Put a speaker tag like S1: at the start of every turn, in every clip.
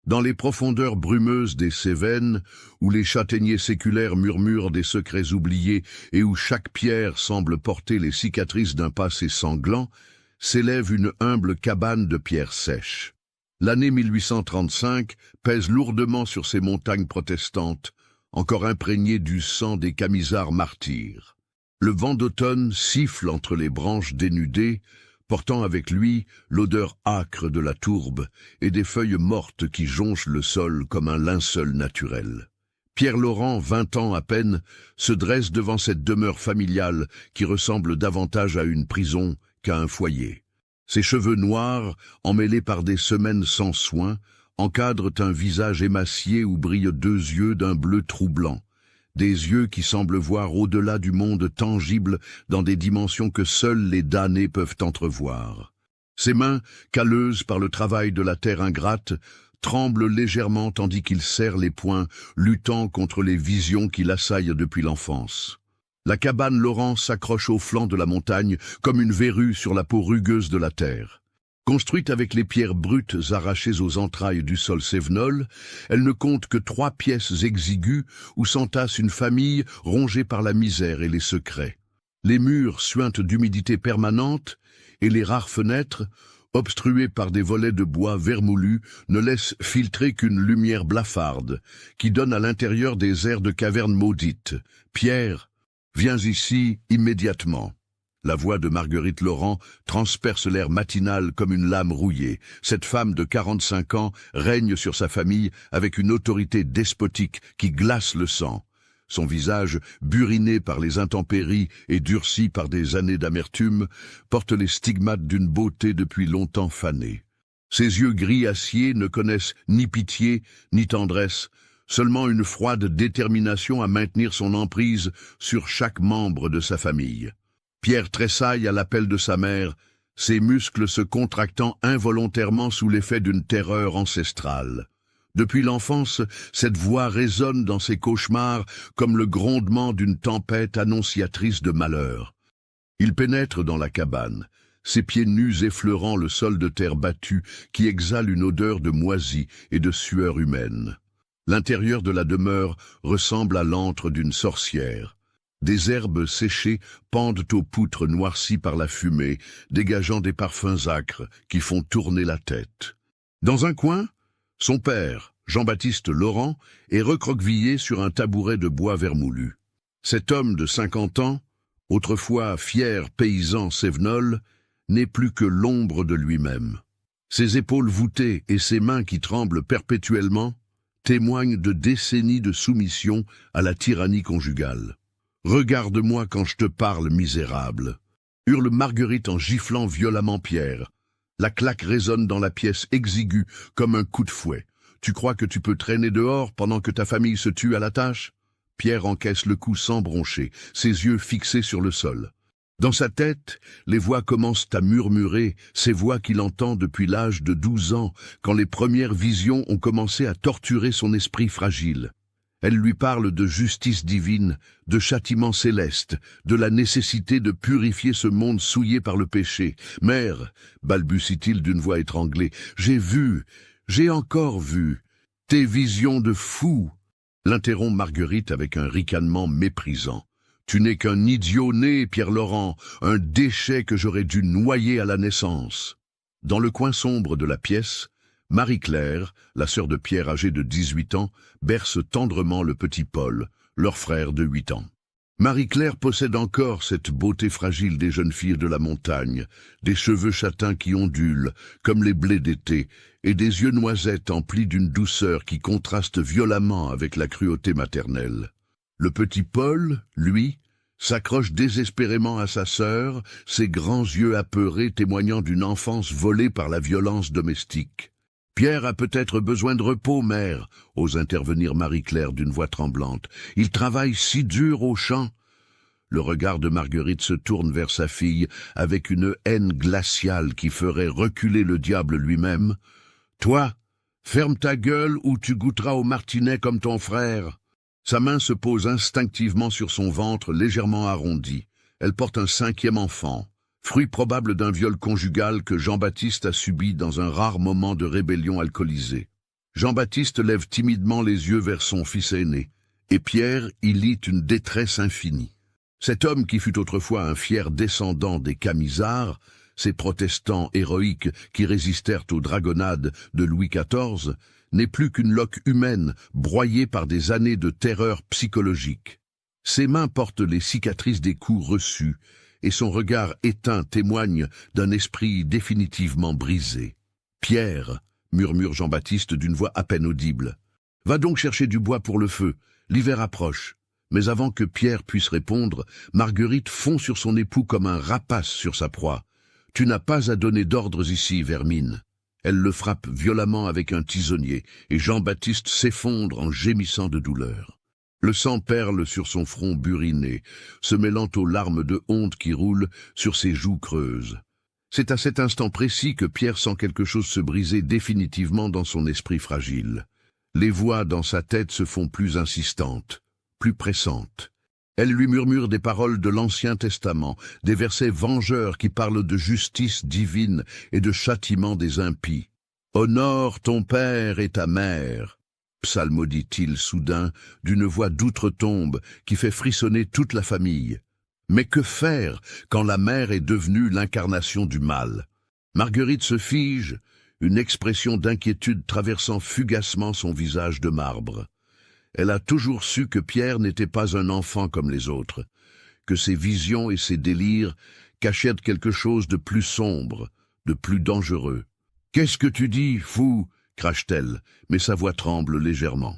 S1: Dans les profondeurs brumeuses des Cévennes, où les châtaigniers séculaires murmurent des secrets oubliés et où chaque pierre semble porter les cicatrices d'un passé sanglant, s'élève une humble cabane de pierres sèches. L'année 1835 pèse lourdement sur ces montagnes protestantes, encore imprégnées du sang des Camisards martyrs. Le vent d'automne siffle entre les branches dénudées, portant avec lui l'odeur âcre de la tourbe et des feuilles mortes qui jonchent le sol comme un linceul naturel. Pierre Laurent, 20 ans à peine, se dresse devant cette demeure familiale qui ressemble davantage à une prison qu'à un foyer. Ses cheveux noirs, emmêlés par des semaines sans soin, encadrent un visage émacié où brillent 2 yeux d'un bleu troublant. Des yeux qui semblent voir au-delà du monde tangible dans des dimensions que seuls les damnés peuvent entrevoir. Ses mains, calleuses par le travail de la terre ingrate, tremblent légèrement tandis qu'il serre les poings, luttant contre les visions qui l'assaillent depuis l'enfance. La cabane Laurent s'accroche au flanc de la montagne comme une verrue sur la peau rugueuse de la terre. Construite avec les pierres brutes arrachées aux entrailles du sol cévenol, elle ne compte que 3 pièces exiguës où s'entasse une famille rongée par la misère et les secrets. Les murs suintent d'humidité permanente et les rares fenêtres, obstruées par des volets de bois vermoulu, ne laissent filtrer qu'une lumière blafarde qui donne à l'intérieur des airs de caverne maudite. « Pierre, viens ici immédiatement !» La voix de Marguerite Laurent transperce l'air matinal comme une lame rouillée. Cette femme de 45 ans règne sur sa famille avec une autorité despotique qui glace le sang. Son visage, buriné par les intempéries et durci par des années d'amertume, porte les stigmates d'une beauté depuis longtemps fanée. Ses yeux gris acier ne connaissent ni pitié ni tendresse, seulement une froide détermination à maintenir son emprise sur chaque membre de sa famille. Pierre tressaille à l'appel de sa mère, ses muscles se contractant involontairement sous l'effet d'une terreur ancestrale. Depuis l'enfance, cette voix résonne dans ses cauchemars comme le grondement d'une tempête annonciatrice de malheur. Il pénètre dans la cabane, ses pieds nus effleurant le sol de terre battue qui exhale une odeur de moisie et de sueur humaine. L'intérieur de la demeure ressemble à l'antre d'une sorcière. Des herbes séchées pendent aux poutres noircies par la fumée, dégageant des parfums âcres qui font tourner la tête. Dans un coin, son père, Jean-Baptiste Laurent, est recroquevillé sur un tabouret de bois vermoulu. Cet homme de 50 ans, autrefois fier paysan cévenol, n'est plus que l'ombre de lui-même. Ses épaules voûtées et ses mains qui tremblent perpétuellement témoignent de décennies de soumission à la tyrannie conjugale. « Regarde-moi quand je te parle, misérable !» hurle Marguerite en giflant violemment Pierre. La claque résonne dans la pièce exiguë comme un coup de fouet. « Tu crois que tu peux traîner dehors pendant que ta famille se tue à la tâche ?» Pierre encaisse le coup sans broncher, ses yeux fixés sur le sol. Dans sa tête, les voix commencent à murmurer, ces voix qu'il entend depuis l'âge de 12 ans, quand les premières visions ont commencé à torturer son esprit fragile. Elle lui parle de justice divine, de châtiment céleste, de la nécessité de purifier ce monde souillé par le péché. « Mère, balbutie-t-il d'une voix étranglée, j'ai encore vu, tes visions de fou !» L'interrompt Marguerite avec un ricanement méprisant. « Tu n'es qu'un idiot né, Pierre Laurent, un déchet que j'aurais dû noyer à la naissance. » Dans le coin sombre de la pièce, Marie-Claire, la sœur de Pierre âgée de 18 ans, berce tendrement le petit Paul, leur frère de 8 ans. Marie-Claire possède encore cette beauté fragile des jeunes filles de la montagne, des cheveux châtains qui ondulent, comme les blés d'été, et des yeux noisettes emplis d'une douceur qui contraste violemment avec la cruauté maternelle. Le petit Paul, lui, s'accroche désespérément à sa sœur, ses grands yeux apeurés témoignant d'une enfance volée par la violence domestique. « Pierre a peut-être besoin de repos, mère, » ose intervenir Marie-Claire d'une voix tremblante. « Il travaille si dur au champ. » Le regard de Marguerite se tourne vers sa fille avec une haine glaciale qui ferait reculer le diable lui-même. « Toi, ferme ta gueule ou tu goûteras au martinet comme ton frère. » Sa main se pose instinctivement sur son ventre légèrement arrondi. Elle porte un 5e enfant. Fruit probable d'un viol conjugal que Jean-Baptiste a subi dans un rare moment de rébellion alcoolisée. Jean-Baptiste lève timidement les yeux vers son fils aîné, et Pierre y lit une détresse infinie. Cet homme qui fut autrefois un fier descendant des Camisards, ces protestants héroïques qui résistèrent aux dragonnades de Louis XIV, n'est plus qu'une loque humaine broyée par des années de terreur psychologique. Ses mains portent les cicatrices des coups reçus, et son regard éteint témoigne d'un esprit définitivement brisé. « Pierre, » murmure Jean-Baptiste d'une voix à peine audible, « va donc chercher du bois pour le feu, l'hiver approche. » Mais avant que Pierre puisse répondre, Marguerite fond sur son époux comme un rapace sur sa proie. « Tu n'as pas à donner d'ordres ici, vermine. » Elle le frappe violemment avec un tisonnier, et Jean-Baptiste s'effondre en gémissant de douleur. Le sang perle sur son front buriné, se mêlant aux larmes de honte qui roulent sur ses joues creuses. C'est à cet instant précis que Pierre sent quelque chose se briser définitivement dans son esprit fragile. Les voix dans sa tête se font plus insistantes, plus pressantes. Elles lui murmurent des paroles de l'Ancien Testament, des versets vengeurs qui parlent de justice divine et de châtiment des impies. « Honore ton père et ta mère », psalmodie-t-il soudain d'une voix d'outre-tombe qui fait frissonner toute la famille. Mais que faire quand la mère est devenue l'incarnation du mal? Marguerite se fige, une expression d'inquiétude traversant fugacement son visage de marbre. Elle a toujours su que Pierre n'était pas un enfant comme les autres, que ses visions et ses délires cachaient quelque chose de plus sombre, de plus dangereux. « Qu'est-ce que tu dis, fou ?» crache-t-elle, mais sa voix tremble légèrement.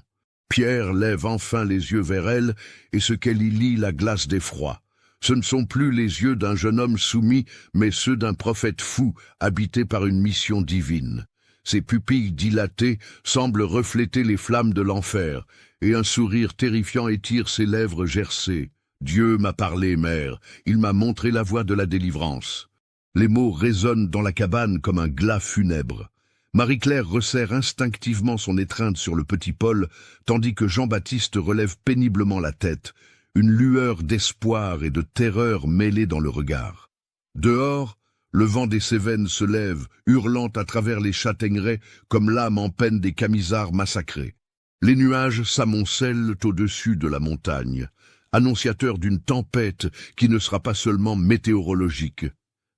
S1: Pierre lève enfin les yeux vers elle, et ce qu'elle y lit la glace d'effroi. Ce ne sont plus les yeux d'un jeune homme soumis, mais ceux d'un prophète fou, habité par une mission divine. Ses pupilles dilatées semblent refléter les flammes de l'enfer, et un sourire terrifiant étire ses lèvres gercées. « Dieu m'a parlé, mère, il m'a montré la voie de la délivrance. » Les mots résonnent dans la cabane comme un glas funèbre. Marie-Claire resserre instinctivement son étreinte sur le petit Paul, tandis que Jean-Baptiste relève péniblement la tête, une lueur d'espoir et de terreur mêlée dans le regard. Dehors, le vent des Cévennes se lève, hurlant à travers les châtaigneraies comme l'âme en peine des Camisards massacrés. Les nuages s'amoncellent au-dessus de la montagne, annonciateurs d'une tempête qui ne sera pas seulement météorologique.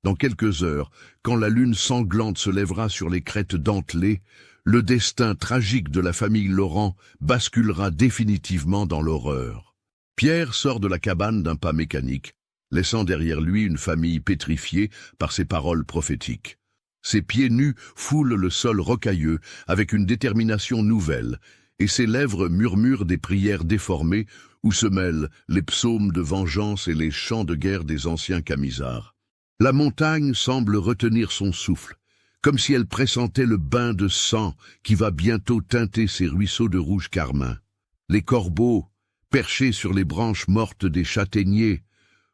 S1: Dans quelques heures, quand la lune sanglante se lèvera sur les crêtes dentelées, le destin tragique de la famille Laurent basculera définitivement dans l'horreur. Pierre sort de la cabane d'un pas mécanique, laissant derrière lui une famille pétrifiée par ses paroles prophétiques. Ses pieds nus foulent le sol rocailleux avec une détermination nouvelle, et ses lèvres murmurent des prières déformées où se mêlent les psaumes de vengeance et les chants de guerre des anciens Camisards. La montagne semble retenir son souffle, comme si elle pressentait le bain de sang qui va bientôt teinter ses ruisseaux de rouge carmin. Les corbeaux, perchés sur les branches mortes des châtaigniers,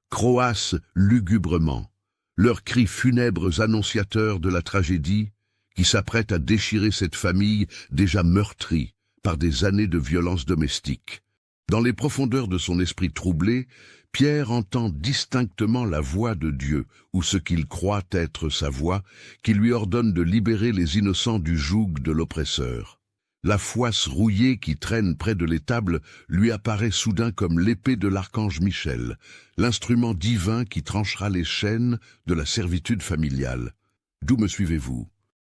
S1: croassent lugubrement, leurs cris funèbres annonciateurs de la tragédie qui s'apprête à déchirer cette famille déjà meurtrie par des années de violence domestique. Dans les profondeurs de son esprit troublé, Pierre entend distinctement la voix de Dieu, ou ce qu'il croit être sa voix, qui lui ordonne de libérer les innocents du joug de l'oppresseur. La fouasse rouillée qui traîne près de l'étable lui apparaît soudain comme l'épée de l'archange Michel, l'instrument divin qui tranchera les chaînes de la servitude familiale. D'où me suivez-vous?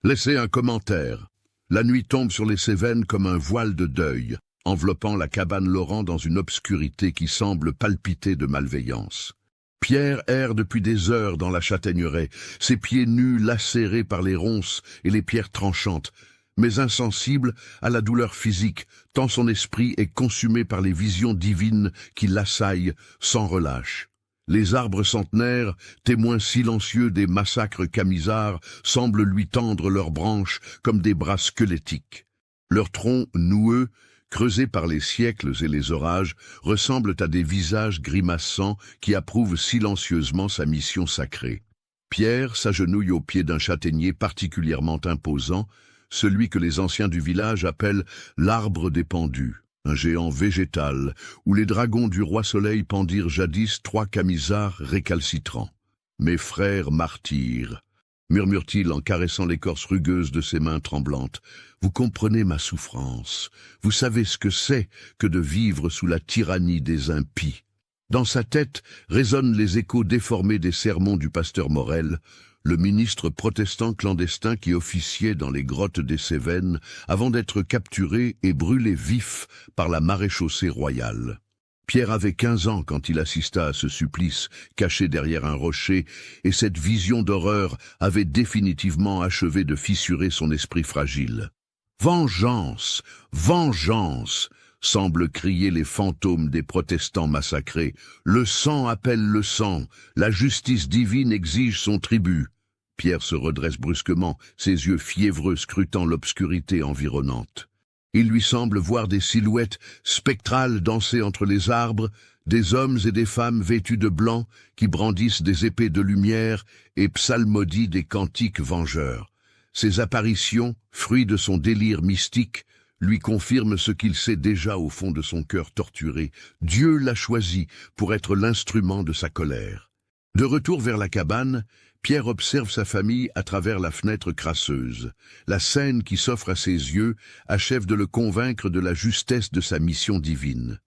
S1: Laissez un commentaire. La nuit tombe sur les Cévennes comme un voile de deuil, enveloppant la cabane Laurent dans une obscurité qui semble palpiter de malveillance. Pierre erre depuis des heures dans la châtaigneraie, ses pieds nus lacérés par les ronces et les pierres tranchantes, mais insensible à la douleur physique, tant son esprit est consumé par les visions divines qui l'assaillent sans relâche. Les arbres centenaires, témoins silencieux des massacres Camisards, semblent lui tendre leurs branches comme des bras squelettiques. Leurs troncs noueux, creusés par les siècles et les orages, ressemblent à des visages grimaçants qui approuvent silencieusement sa mission sacrée. Pierre s'agenouille au pied d'un châtaignier particulièrement imposant, celui que les anciens du village appellent l'arbre des pendus, un géant végétal où les dragons du roi Soleil pendirent jadis 3 Camisards récalcitrants. Mes frères martyrs, murmure-t-il en caressant l'écorce rugueuse de ses mains tremblantes. Vous comprenez ma souffrance. Vous savez ce que c'est que de vivre sous la tyrannie des impies. Dans sa tête résonnent les échos déformés des sermons du pasteur Morel, le ministre protestant clandestin qui officiait dans les grottes des Cévennes avant d'être capturé et brûlé vif par la maréchaussée royale. Pierre avait 15 ans quand il assista à ce supplice, caché derrière un rocher, et cette vision d'horreur avait définitivement achevé de fissurer son esprit fragile. « Vengeance! Vengeance !» semblent crier les fantômes des protestants massacrés. Le sang appelle le sang, la justice divine exige son tribut. Pierre se redresse brusquement, ses yeux fiévreux scrutant l'obscurité environnante. Il lui semble voir des silhouettes spectrales danser entre les arbres, des hommes et des femmes vêtus de blanc qui brandissent des épées de lumière et psalmodient des cantiques vengeurs. Ces apparitions, fruits de son délire mystique, lui confirment ce qu'il sait déjà au fond de son cœur torturé. Dieu l'a choisi pour être l'instrument de sa colère. De retour vers la cabane, Pierre observe sa famille à travers la fenêtre crasseuse. La scène qui s'offre à ses yeux achève de le convaincre de la justesse de sa mission divine.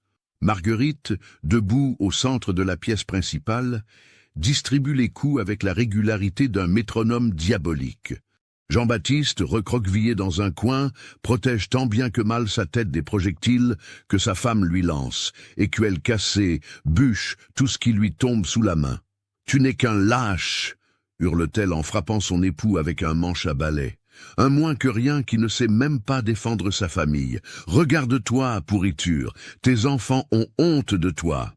S1: Marguerite, debout au centre de la pièce principale, distribue les coups avec la régularité d'un métronome diabolique. Jean-Baptiste, recroquevillé dans un coin, protège tant bien que mal sa tête des projectiles que sa femme lui lance, écuelle cassée, bûche, tout ce qui lui tombe sous la main. « Tu n'es qu'un lâche !» hurle-t-elle en frappant son époux avec un manche à balai. Un moins que rien qui ne sait même pas défendre sa famille. Regarde-toi, pourriture, tes enfants ont honte de toi.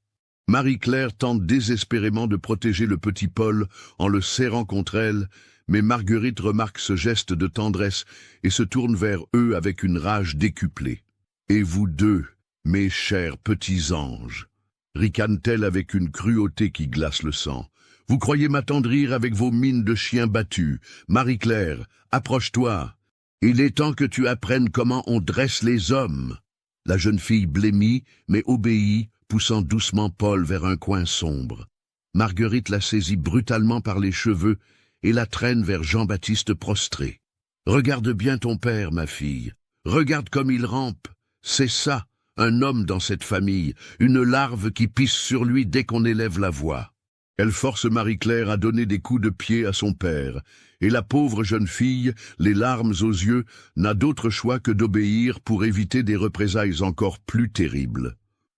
S1: Marie-Claire tente désespérément de protéger le petit Paul en le serrant contre elle, mais Marguerite remarque ce geste de tendresse et se tourne vers eux avec une rage décuplée. « Et vous deux, mes chers petits anges !» ricane-t-elle avec une cruauté qui glace le sang. Vous croyez m'attendrir avec vos mines de chien battu. Marie-Claire, approche-toi. Il est temps que tu apprennes comment on dresse les hommes. La jeune fille blêmit, mais obéit, poussant doucement Paul vers un coin sombre. Marguerite la saisit brutalement par les cheveux et la traîne vers Jean-Baptiste prostré. Regarde bien ton père, ma fille. Regarde comme il rampe. C'est ça, un homme dans cette famille, une larve qui pisse sur lui dès qu'on élève la voix. Elle force Marie-Claire à donner des coups de pied à son père, et la pauvre jeune fille, les larmes aux yeux, n'a d'autre choix que d'obéir pour éviter des représailles encore plus terribles.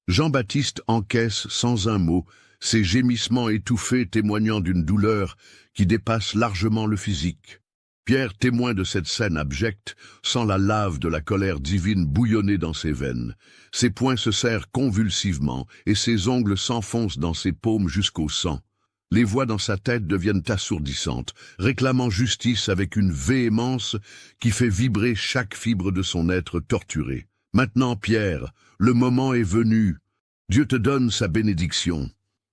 S1: Jean-Baptiste encaisse sans un mot, ses gémissements étouffés témoignant d'une douleur qui dépasse largement le physique. Pierre, témoin de cette scène abjecte, sent la lave de la colère divine bouillonner dans ses veines. Ses poings se serrent convulsivement et ses ongles s'enfoncent dans ses paumes jusqu'au sang. Les voix dans sa tête deviennent assourdissantes, réclamant justice avec une véhémence qui fait vibrer chaque fibre de son être torturé. Maintenant, Pierre, le moment est venu. Dieu te donne sa bénédiction.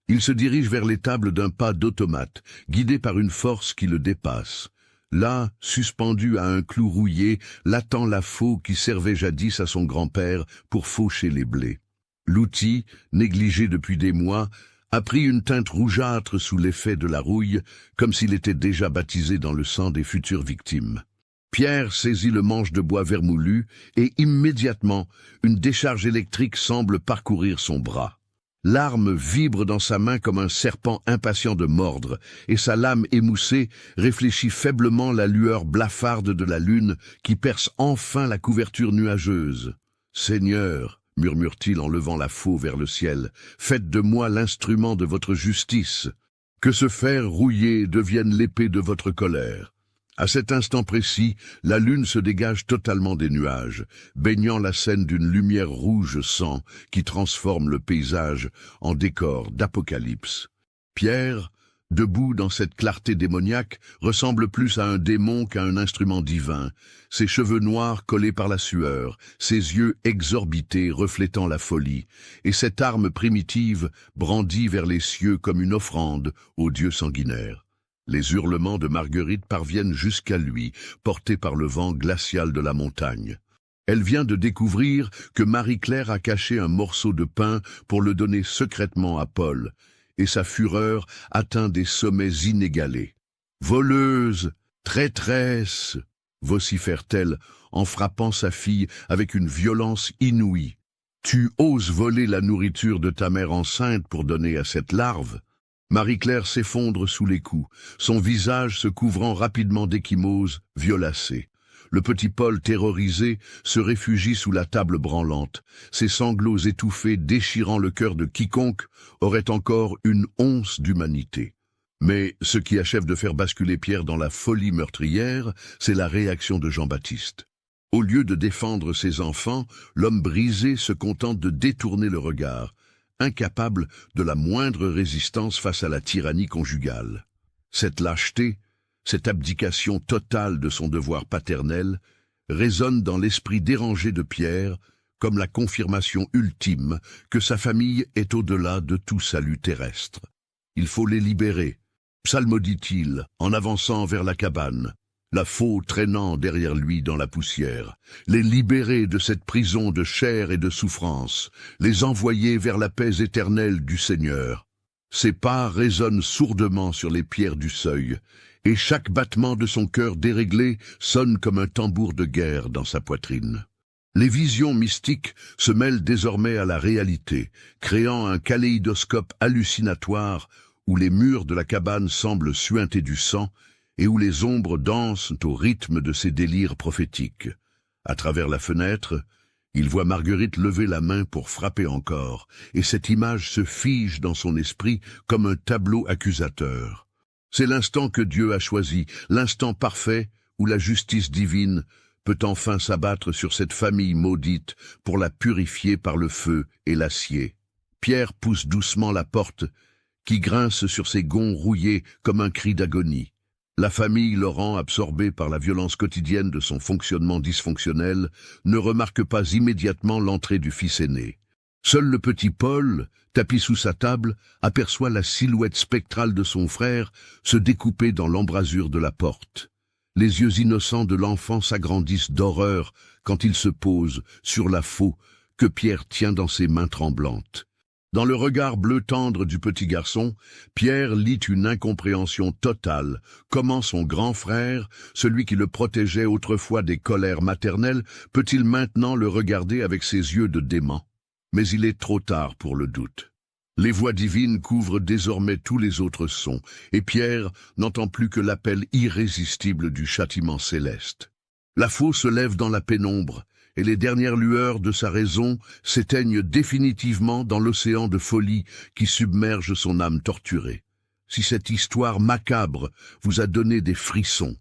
S1: Il se dirige vers l'étable d'un pas d'automate, guidé par une force qui le dépasse. Là, suspendu à un clou rouillé, l'attend la faux qui servait jadis à son grand-père pour faucher les blés. L'outil, négligé depuis des mois, a pris une teinte rougeâtre sous l'effet de la rouille, comme s'il était déjà baptisé dans le sang des futures victimes. Pierre saisit le manche de bois vermoulu et immédiatement, une décharge électrique semble parcourir son bras. L'arme vibre dans sa main comme un serpent impatient de mordre, et sa lame émoussée réfléchit faiblement la lueur blafarde de la lune qui perce enfin la couverture nuageuse. « Seigneur, murmure-t-il en levant la faux vers le ciel, faites de moi l'instrument de votre justice. Que ce fer rouillé devienne l'épée de votre colère. » À cet instant précis, la lune se dégage totalement des nuages, baignant la scène d'une lumière rouge sang qui transforme le paysage en décor d'apocalypse. Pierre, debout dans cette clarté démoniaque, ressemble plus à un démon qu'à un instrument divin, ses cheveux noirs collés par la sueur, ses yeux exorbités reflétant la folie, et cette arme primitive brandie vers les cieux comme une offrande au dieu sanguinaire. Les hurlements de Marguerite parviennent jusqu'à lui, portés par le vent glacial de la montagne. Elle vient de découvrir que Marie-Claire a caché un morceau de pain pour le donner secrètement à Paul, et sa fureur atteint des sommets inégalés. « Voleuse !» Traîtresse, vocifère-t-elle en frappant sa fille avec une violence inouïe. Tu oses voler la nourriture de ta mère enceinte pour donner à cette larve? Marie-Claire s'effondre sous les coups, son visage se couvrant rapidement d'ecchymoses violacées. Le petit Paul, terrorisé, se réfugie sous la table branlante. Ses sanglots étouffés, déchirant le cœur de quiconque, auraient encore une once d'humanité. Mais ce qui achève de faire basculer Pierre dans la folie meurtrière, c'est la réaction de Jean-Baptiste. Au lieu de défendre ses enfants, l'homme brisé se contente de détourner le regard, incapable de la moindre résistance face à la tyrannie conjugale. Cette lâcheté, cette abdication totale de son devoir paternel, résonne dans l'esprit dérangé de Pierre comme la confirmation ultime que sa famille est au-delà de tout salut terrestre. Il faut les libérer, psalmodie-t-il en avançant vers la cabane, la faux traînant derrière lui dans la poussière, les libérer de cette prison de chair et de souffrance, les envoyer vers la paix éternelle du Seigneur. Ses pas résonnent sourdement sur les pierres du seuil, et chaque battement de son cœur déréglé sonne comme un tambour de guerre dans sa poitrine. Les visions mystiques se mêlent désormais à la réalité, créant un kaléidoscope hallucinatoire où les murs de la cabane semblent suinter du sang et où les ombres dansent au rythme de ses délires prophétiques. À travers la fenêtre, il voit Marguerite lever la main pour frapper encore, et cette image se fige dans son esprit comme un tableau accusateur. C'est l'instant que Dieu a choisi, l'instant parfait où la justice divine peut enfin s'abattre sur cette famille maudite pour la purifier par le feu et l'acier. Pierre pousse doucement la porte, qui grince sur ses gonds rouillés comme un cri d'agonie. La famille Laurent, absorbée par la violence quotidienne de son fonctionnement dysfonctionnel, ne remarque pas immédiatement l'entrée du fils aîné. Seul le petit Paul, tapi sous sa table, aperçoit la silhouette spectrale de son frère se découper dans l'embrasure de la porte. Les yeux innocents de l'enfant s'agrandissent d'horreur quand il se pose sur la faux que Pierre tient dans ses mains tremblantes. Dans le regard bleu tendre du petit garçon, Pierre lit une incompréhension totale. Comment son grand frère, celui qui le protégeait autrefois des colères maternelles, peut-il maintenant le regarder avec ses yeux de dément? Mais il est trop tard pour le doute. Les voix divines couvrent désormais tous les autres sons, et Pierre n'entend plus que l'appel irrésistible du châtiment céleste. La faux se lève dans la pénombre, et les dernières lueurs de sa raison s'éteignent définitivement dans l'océan de folie qui submerge son âme torturée. Si cette histoire macabre vous a donné des frissons,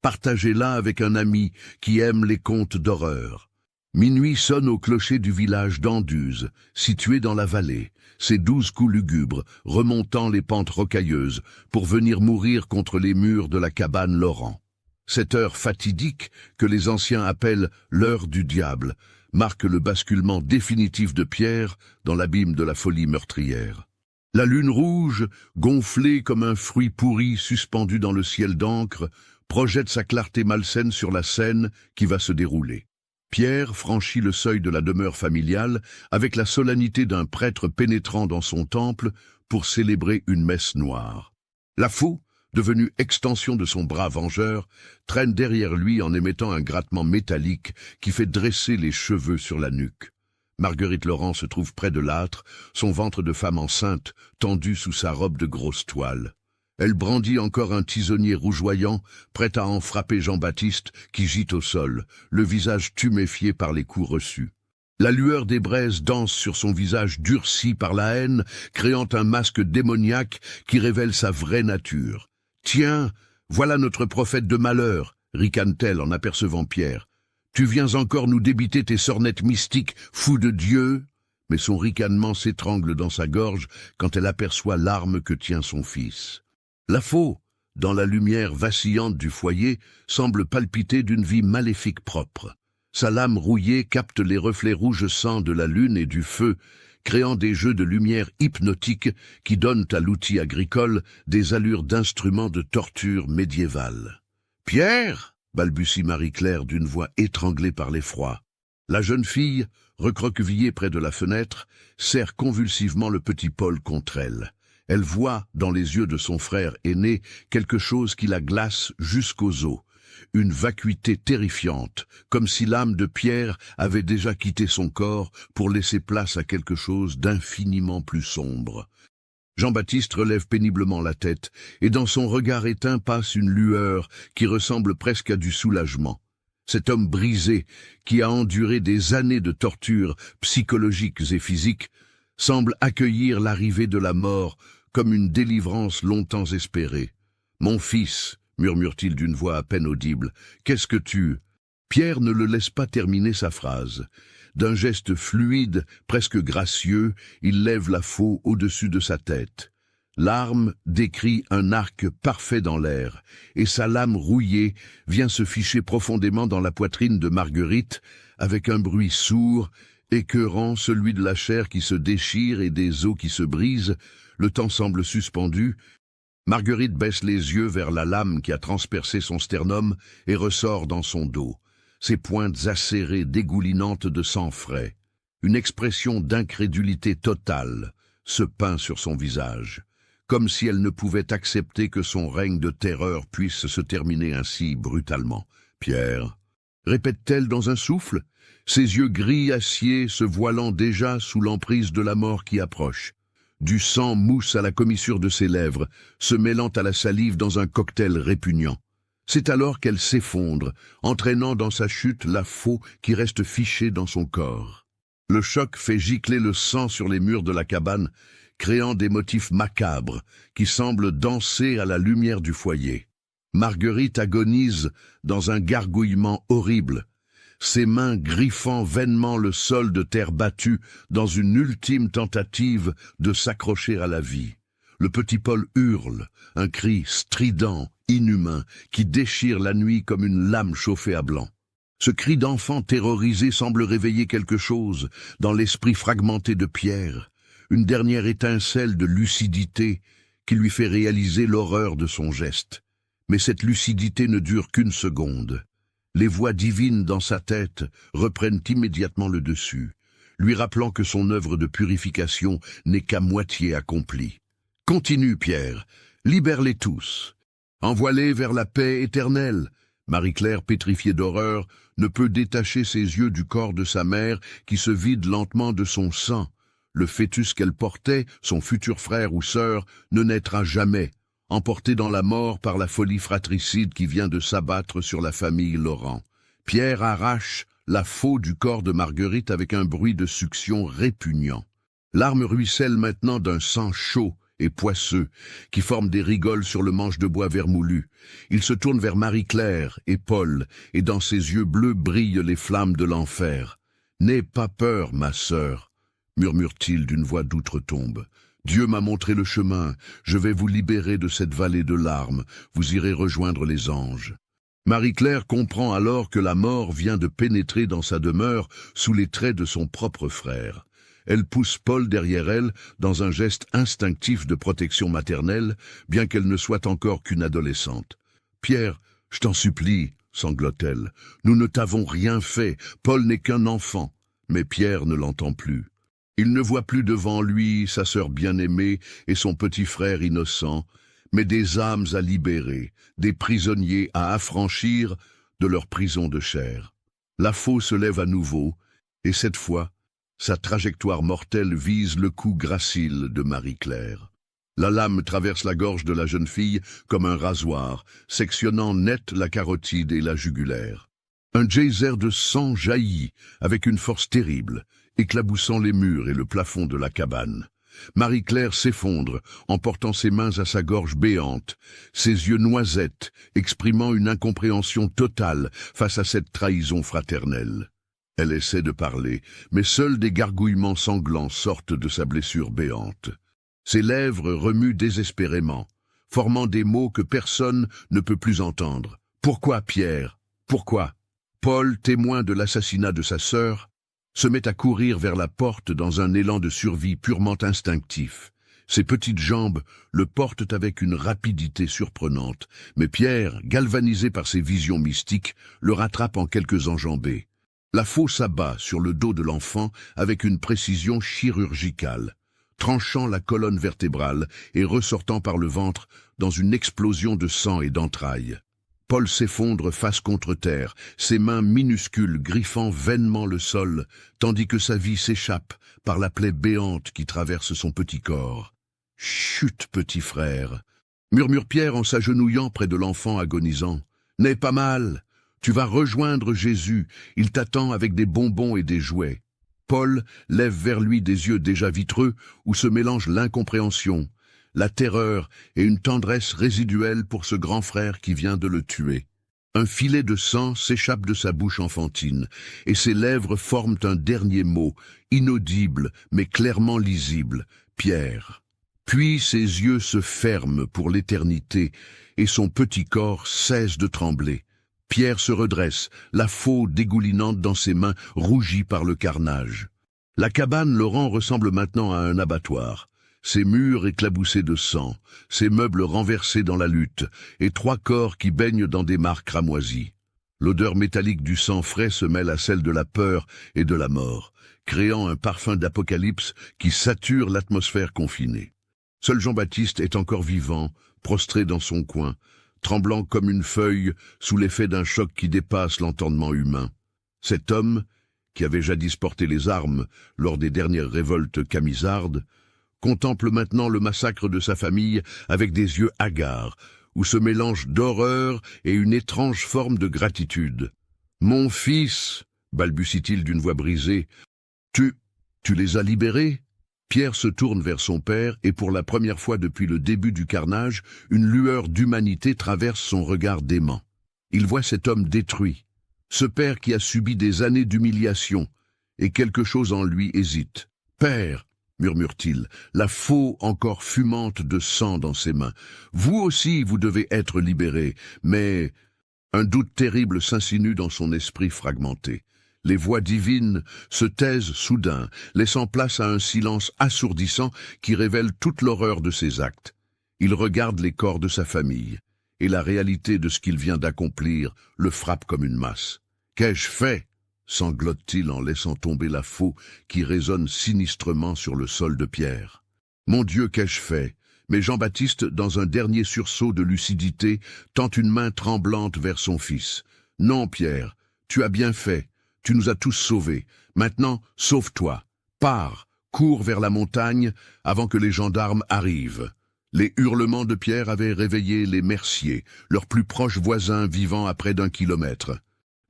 S1: partagez-la avec un ami qui aime les contes d'horreur. Minuit sonne au clocher du village d'Anduze, situé dans la vallée, ses 12 coups lugubres remontant les pentes rocailleuses pour venir mourir contre les murs de la cabane Laurent. Cette heure fatidique, que les anciens appellent l'heure du diable, marque le basculement définitif de Pierre dans l'abîme de la folie meurtrière. La lune rouge, gonflée comme un fruit pourri suspendu dans le ciel d'encre, projette sa clarté malsaine sur la scène qui va se dérouler. Pierre franchit le seuil de la demeure familiale avec la solennité d'un prêtre pénétrant dans son temple pour célébrer une messe noire. La faux, devenu extension de son bras vengeur, traîne derrière lui en émettant un grattement métallique qui fait dresser les cheveux sur la nuque. Marguerite Laurent se trouve près de l'âtre, son ventre de femme enceinte tendu sous sa robe de grosse toile. Elle brandit encore un tisonnier rougeoyant, prêt à en frapper Jean-Baptiste, qui gît au sol, le visage tuméfié par les coups reçus. La lueur des braises danse sur son visage durci par la haine, créant un masque démoniaque qui révèle sa vraie nature. « Tiens, voilà notre prophète de malheur !» ricane-t-elle en apercevant Pierre. « Tu viens encore nous débiter tes sornettes mystiques, fou de Dieu !» Mais son ricanement s'étrangle dans sa gorge quand elle aperçoit l'arme que tient son fils. La faux, dans la lumière vacillante du foyer, semble palpiter d'une vie maléfique propre. Sa lame rouillée capte les reflets rouge sang de la lune et du feu, créant des jeux de lumière hypnotiques qui donnent à l'outil agricole des allures d'instruments de torture médiévale. « Pierre !» balbutie Marie-Claire d'une voix étranglée par l'effroi. La jeune fille, recroquevillée près de la fenêtre, serre convulsivement le petit Paul contre elle. Elle voit, dans les yeux de son frère aîné, quelque chose qui la glace jusqu'aux os. Une vacuité terrifiante, comme si l'âme de Pierre avait déjà quitté son corps pour laisser place à quelque chose d'infiniment plus sombre. Jean-Baptiste relève péniblement la tête, et dans son regard éteint passe une lueur qui ressemble presque à du soulagement. Cet homme brisé, qui a enduré des années de tortures psychologiques et physiques, semble accueillir l'arrivée de la mort comme une délivrance longtemps espérée. « Mon fils », murmure-t-il d'une voix à peine audible, « qu'est-ce que tu… » Pierre ne le laisse pas terminer sa phrase. D'un geste fluide, presque gracieux, il lève la faux au-dessus de sa tête. L'arme décrit un arc parfait dans l'air, et sa lame rouillée vient se ficher profondément dans la poitrine de Marguerite, avec un bruit sourd, écœurant, celui de la chair qui se déchire et des os qui se brisent. Le temps semble suspendu. Marguerite baisse les yeux vers la lame qui a transpercé son sternum et ressort dans son dos, ses pointes acérées dégoulinantes de sang frais. Une expression d'incrédulité totale se peint sur son visage, comme si elle ne pouvait accepter que son règne de terreur puisse se terminer ainsi brutalement. « Pierre » répète-t-elle dans un souffle, ses yeux gris acier se voilant déjà sous l'emprise de la mort qui approche. Du sang mousse à la commissure de ses lèvres, se mêlant à la salive dans un cocktail répugnant. C'est alors qu'elle s'effondre, entraînant dans sa chute la faux qui reste fichée dans son corps. Le choc fait gicler le sang sur les murs de la cabane, créant des motifs macabres qui semblent danser à la lumière du foyer. Marguerite agonise dans un gargouillement horrible, ses mains griffant vainement le sol de terre battue dans une ultime tentative de s'accrocher à la vie. Le petit Paul hurle, un cri strident, inhumain, qui déchire la nuit comme une lame chauffée à blanc. Ce cri d'enfant terrorisé semble réveiller quelque chose dans l'esprit fragmenté de Pierre, une dernière étincelle de lucidité qui lui fait réaliser l'horreur de son geste. Mais cette lucidité ne dure qu'une seconde. Les voix divines dans sa tête reprennent immédiatement le dessus, lui rappelant que son œuvre de purification n'est qu'à moitié accomplie. « Continue, Pierre, libère-les tous. Envoie-les vers la paix éternelle. » Marie-Claire, pétrifiée d'horreur, ne peut détacher ses yeux du corps de sa mère qui se vide lentement de son sang. Le fœtus qu'elle portait, son futur frère ou sœur, ne naîtra jamais, emporté dans la mort par la folie fratricide qui vient de s'abattre sur la famille Laurent. Pierre arrache la faux du corps de Marguerite avec un bruit de succion répugnant. L'arme ruisselle maintenant d'un sang chaud et poisseux qui forme des rigoles sur le manche de bois vermoulu. Il se tourne vers Marie-Claire et Paul, et dans ses yeux bleus brillent les flammes de l'enfer. « N'aie pas peur, ma sœur », murmure-t-il d'une voix d'outre-tombe. « Dieu m'a montré le chemin, je vais vous libérer de cette vallée de larmes, vous irez rejoindre les anges. » Marie-Claire comprend alors que la mort vient de pénétrer dans sa demeure sous les traits de son propre frère. Elle pousse Paul derrière elle dans un geste instinctif de protection maternelle, bien qu'elle ne soit encore qu'une adolescente. « Pierre, je t'en supplie, » sanglote-t-elle, « nous ne t'avons rien fait, Paul n'est qu'un enfant. » Mais Pierre ne l'entend plus. Il ne voit plus devant lui sa sœur bien-aimée et son petit frère innocent, mais des âmes à libérer, des prisonniers à affranchir de leur prison de chair. La faux se lève à nouveau, et cette fois, sa trajectoire mortelle vise le cou gracile de Marie-Claire. La lame traverse la gorge de la jeune fille comme un rasoir, sectionnant net la carotide et la jugulaire. Un geyser de sang jaillit avec une force terrible, éclaboussant les murs et le plafond de la cabane. Marie-Claire s'effondre en portant ses mains à sa gorge béante, ses yeux noisettes exprimant une incompréhension totale face à cette trahison fraternelle. Elle essaie de parler, mais seuls des gargouillements sanglants sortent de sa blessure béante. Ses lèvres remuent désespérément, formant des mots que personne ne peut plus entendre. « Pourquoi, Pierre? Pourquoi ?» Paul, témoin de l'assassinat de sa sœur, se met à courir vers la porte dans un élan de survie purement instinctif. Ses petites jambes le portent avec une rapidité surprenante, mais Pierre, galvanisé par ses visions mystiques, le rattrape en quelques enjambées. La faux s'abat sur le dos de l'enfant avec une précision chirurgicale. tranchant la colonne vertébrale et ressortant par le ventre dans une explosion de sang et d'entrailles. Paul s'effondre face contre terre, ses mains minuscules griffant vainement le sol, tandis que sa vie s'échappe par la plaie béante qui traverse son petit corps. « Chut, petit frère !» murmure Pierre en s'agenouillant près de l'enfant agonisant. « N'aie pas mal, tu vas rejoindre Jésus, il t'attend avec des bonbons et des jouets. » Paul lève vers lui des yeux déjà vitreux où se mélangent l'incompréhension, la terreur et une tendresse résiduelle pour ce grand frère qui vient de le tuer. Un filet de sang s'échappe de sa bouche enfantine, et ses lèvres forment un dernier mot, inaudible mais clairement lisible, Pierre. Puis ses yeux se ferment pour l'éternité, et son petit corps cesse de trembler. Pierre se redresse, la faux dégoulinante dans ses mains, rougie par le carnage. La cabane Laurent ressemble maintenant à un abattoir. Ses murs éclaboussés de sang, ses meubles renversés dans la lutte, et 3 corps qui baignent dans des marcs cramoisies. L'odeur métallique du sang frais se mêle à celle de la peur et de la mort, créant un parfum d'apocalypse qui sature l'atmosphère confinée. Seul Jean-Baptiste est encore vivant, prostré dans son coin, tremblant comme une feuille sous l'effet d'un choc qui dépasse l'entendement humain. Cet homme, qui avait jadis porté les armes lors des dernières révoltes camisardes, contemple maintenant le massacre de sa famille avec des yeux hagards, où se mélangent d'horreur et une étrange forme de gratitude. « Mon fils, balbutie-t-il d'une voix brisée, tu les as libérés ?» Pierre se tourne vers son père et pour la première fois depuis le début du carnage, une lueur d'humanité traverse son regard dément. Il voit cet homme détruit, ce père qui a subi des années d'humiliation, et quelque chose en lui hésite. « Père !» murmure-t-il, la faux encore fumante de sang dans ses mains. « Vous aussi, vous devez être libéré, mais... » Un doute terrible s'insinue dans son esprit fragmenté. Les voix divines se taisent soudain, laissant place à un silence assourdissant qui révèle toute l'horreur de ses actes. Il regarde les corps de sa famille, et la réalité de ce qu'il vient d'accomplir le frappe comme une masse. « Qu'ai-je fait ?» sanglote-t-il en laissant tomber la faux qui résonne sinistrement sur le sol de pierre. « Mon Dieu, qu'ai-je fait ?» Mais Jean-Baptiste, dans un dernier sursaut de lucidité, tend une main tremblante vers son fils. « Non, Pierre, tu as bien fait. Tu nous as tous sauvés. Maintenant, sauve-toi. Pars, cours vers la montagne avant que les gendarmes arrivent. » Les hurlements de Pierre avaient réveillé les Merciers, leurs plus proches voisins vivant à près d'1 kilomètre.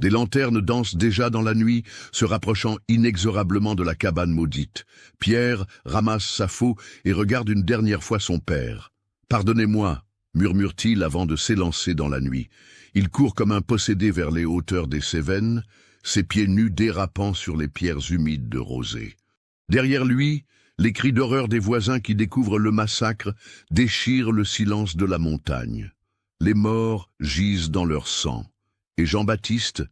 S1: Des lanternes dansent déjà dans la nuit, se rapprochant inexorablement de la cabane maudite. Pierre ramasse sa faux et regarde une dernière fois son père. « Pardonnez-moi » murmure-t-il avant de s'élancer dans la nuit. Il court comme un possédé vers les hauteurs des Cévennes, ses pieds nus dérapant sur les pierres humides de rosée. Derrière lui, les cris d'horreur des voisins qui découvrent le massacre déchirent le silence de la montagne. Les morts gisent dans leur sang. Et Jean-Baptiste,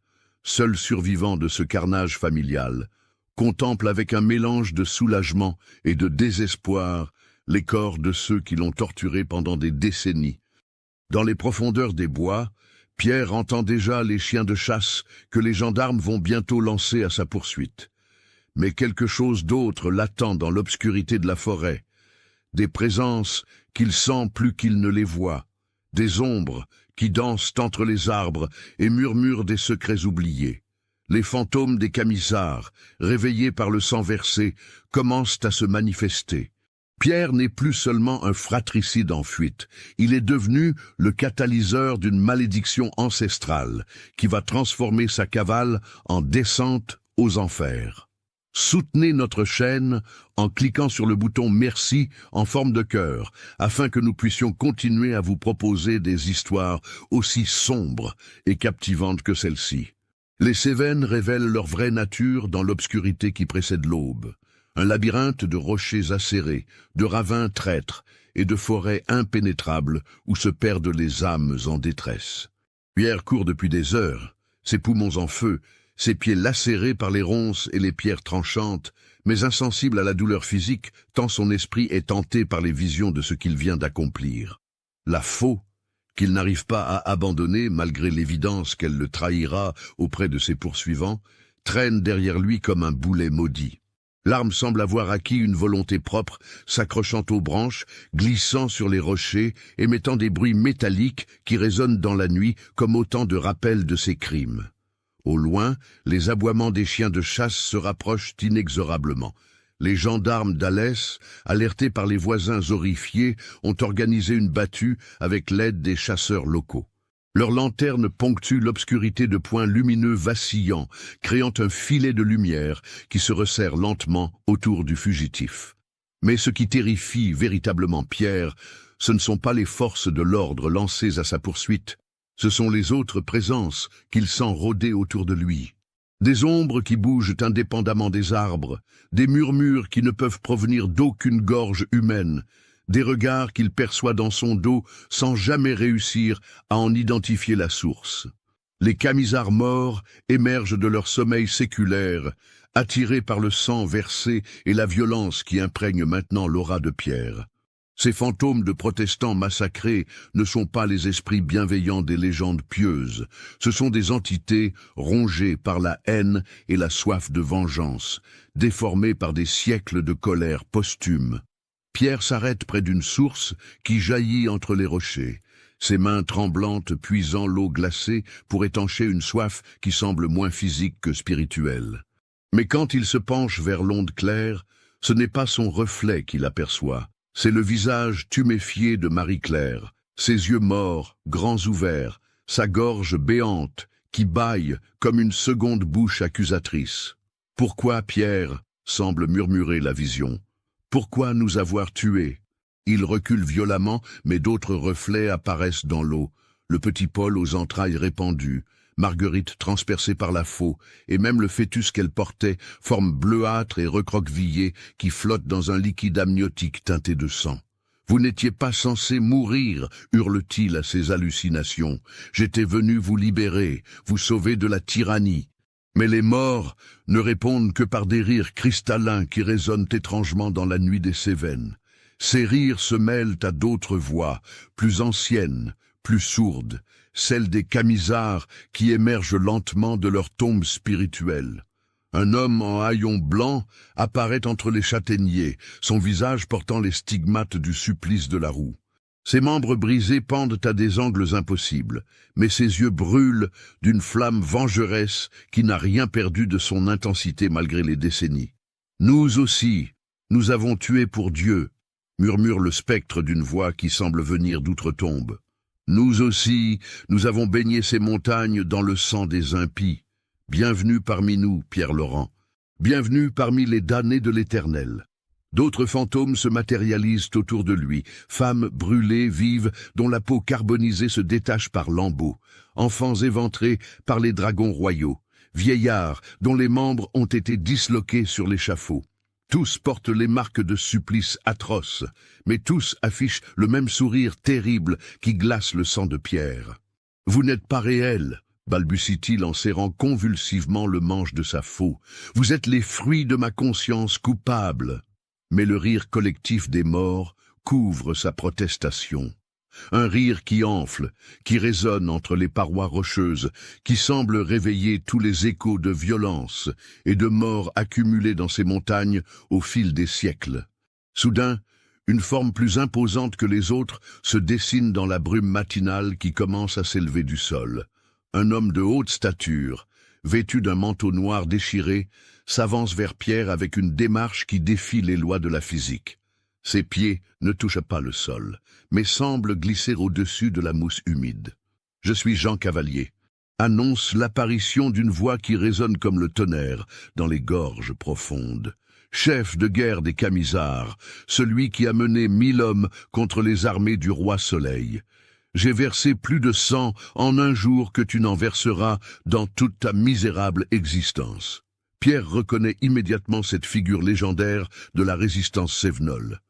S1: seul survivant de ce carnage familial, contemple avec un mélange de soulagement et de désespoir les corps de ceux qui l'ont torturé pendant des décennies. Dans les profondeurs des bois, Pierre entend déjà les chiens de chasse que les gendarmes vont bientôt lancer à sa poursuite. Mais quelque chose d'autre l'attend dans l'obscurité de la forêt, des présences qu'il sent plus qu'il ne les voit, des ombres qui dansent entre les arbres et murmurent des secrets oubliés. Les fantômes des Camisards, réveillés par le sang versé, commencent à se manifester. Pierre n'est plus seulement un fratricide en fuite, il est devenu le catalyseur d'une malédiction ancestrale qui va transformer sa cavale en descente aux enfers. Soutenez notre chaîne en cliquant sur le bouton « Merci » en forme de cœur, afin que nous puissions continuer à vous proposer des histoires aussi sombres et captivantes que celle-ci. Les Cévennes révèlent leur vraie nature dans l'obscurité qui précède l'aube. Un labyrinthe de rochers acérés, de ravins traîtres et de forêts impénétrables où se perdent les âmes en détresse. Pierre court depuis des heures, ses poumons en feu, ses pieds lacérés par les ronces et les pierres tranchantes, mais insensible à la douleur physique, tant son esprit est tenté par les visions de ce qu'il vient d'accomplir. La faux, qu'il n'arrive pas à abandonner malgré l'évidence qu'elle le trahira auprès de ses poursuivants, traîne derrière lui comme un boulet maudit. L'arme semble avoir acquis une volonté propre, s'accrochant aux branches, glissant sur les rochers, émettant des bruits métalliques qui résonnent dans la nuit comme autant de rappels de ses crimes. Au loin, les aboiements des chiens de chasse se rapprochent inexorablement. Les gendarmes d'Alès, alertés par les voisins horrifiés, ont organisé une battue avec l'aide des chasseurs locaux. Leurs lanternes ponctuent l'obscurité de points lumineux vacillants, créant un filet de lumière qui se resserre lentement autour du fugitif. Mais ce qui terrifie véritablement Pierre, ce ne sont pas les forces de l'ordre lancées à sa poursuite, ce sont les autres présences qu'il sent rôder autour de lui. Des ombres qui bougent indépendamment des arbres, des murmures qui ne peuvent provenir d'aucune gorge humaine, des regards qu'il perçoit dans son dos sans jamais réussir à en identifier la source. Les camisards morts émergent de leur sommeil séculaire, attirés par le sang versé et la violence qui imprègne maintenant l'aura de Pierre. Ces fantômes de protestants massacrés ne sont pas les esprits bienveillants des légendes pieuses, ce sont des entités rongées par la haine et la soif de vengeance, déformées par des siècles de colère posthume. Pierre s'arrête près d'une source qui jaillit entre les rochers, ses mains tremblantes puisant l'eau glacée pour étancher une soif qui semble moins physique que spirituelle. Mais quand il se penche vers l'onde claire, ce n'est pas son reflet qu'il aperçoit, c'est le visage tuméfié de Marie-Claire, ses yeux morts, grands ouverts, sa gorge béante qui bâille comme une seconde bouche accusatrice. « Pourquoi, Pierre ?» semble murmurer la vision. « Pourquoi nous avoir tués ?» Il recule violemment, mais d'autres reflets apparaissent dans l'eau. Le petit Paul aux entrailles répandues, Marguerite transpercée par la faux, et même le fœtus qu'elle portait, forme bleuâtre et recroquevillée qui flotte dans un liquide amniotique teinté de sang. « Vous n'étiez pas censé mourir » hurle-t-il à ses hallucinations. « J'étais venu vous libérer, vous sauver de la tyrannie. » Mais les morts ne répondent que par des rires cristallins qui résonnent étrangement dans la nuit des Cévennes. Ces rires se mêlent à d'autres voix, plus anciennes, plus sourdes, celles des camisards qui émergent lentement de leur tombe spirituelle. Un homme en haillons blancs apparaît entre les châtaigniers, son visage portant les stigmates du supplice de la roue. Ses membres brisés pendent à des angles impossibles, mais ses yeux brûlent d'une flamme vengeresse qui n'a rien perdu de son intensité malgré les décennies. « Nous aussi, nous avons tué pour Dieu », murmure le spectre d'une voix qui semble venir d'outre-tombe. « Nous aussi, nous avons baigné ces montagnes dans le sang des impies. Bienvenue parmi nous, Pierre Laurent. Bienvenue parmi les damnés de l'Éternel. » D'autres fantômes se matérialisent autour de lui, femmes brûlées, vives, dont la peau carbonisée se détache par lambeaux, enfants éventrés par les dragons royaux, vieillards dont les membres ont été disloqués sur l'échafaud. Tous portent les marques de supplices atroces, mais tous affichent le même sourire terrible qui glace le sang de Pierre. « Vous n'êtes pas réel » balbutie-t-il en serrant convulsivement le manche de sa faux. « Vous êtes les fruits de ma conscience coupable. » Mais le rire collectif des morts couvre sa protestation. Un rire qui enfle, qui résonne entre les parois rocheuses, qui semble réveiller tous les échos de violence et de mort accumulés dans ces montagnes au fil des siècles. Soudain, une forme plus imposante que les autres se dessine dans la brume matinale qui commence à s'élever du sol. Un homme de haute stature, vêtu d'un manteau noir déchiré, s'avance vers Pierre avec une démarche qui défie les lois de la physique. Ses pieds ne touchent pas le sol, mais semblent glisser au-dessus de la mousse humide. « Je suis Jean Cavalier », annonce l'apparition d'une voix qui résonne comme le tonnerre dans les gorges profondes. Chef de guerre des Camisards, celui qui a mené 1000 hommes contre les armées du roi Soleil. J'ai versé plus de sang en un jour que tu n'en verseras dans toute ta misérable existence. Pierre reconnaît immédiatement cette figure légendaire de la résistance cévenole.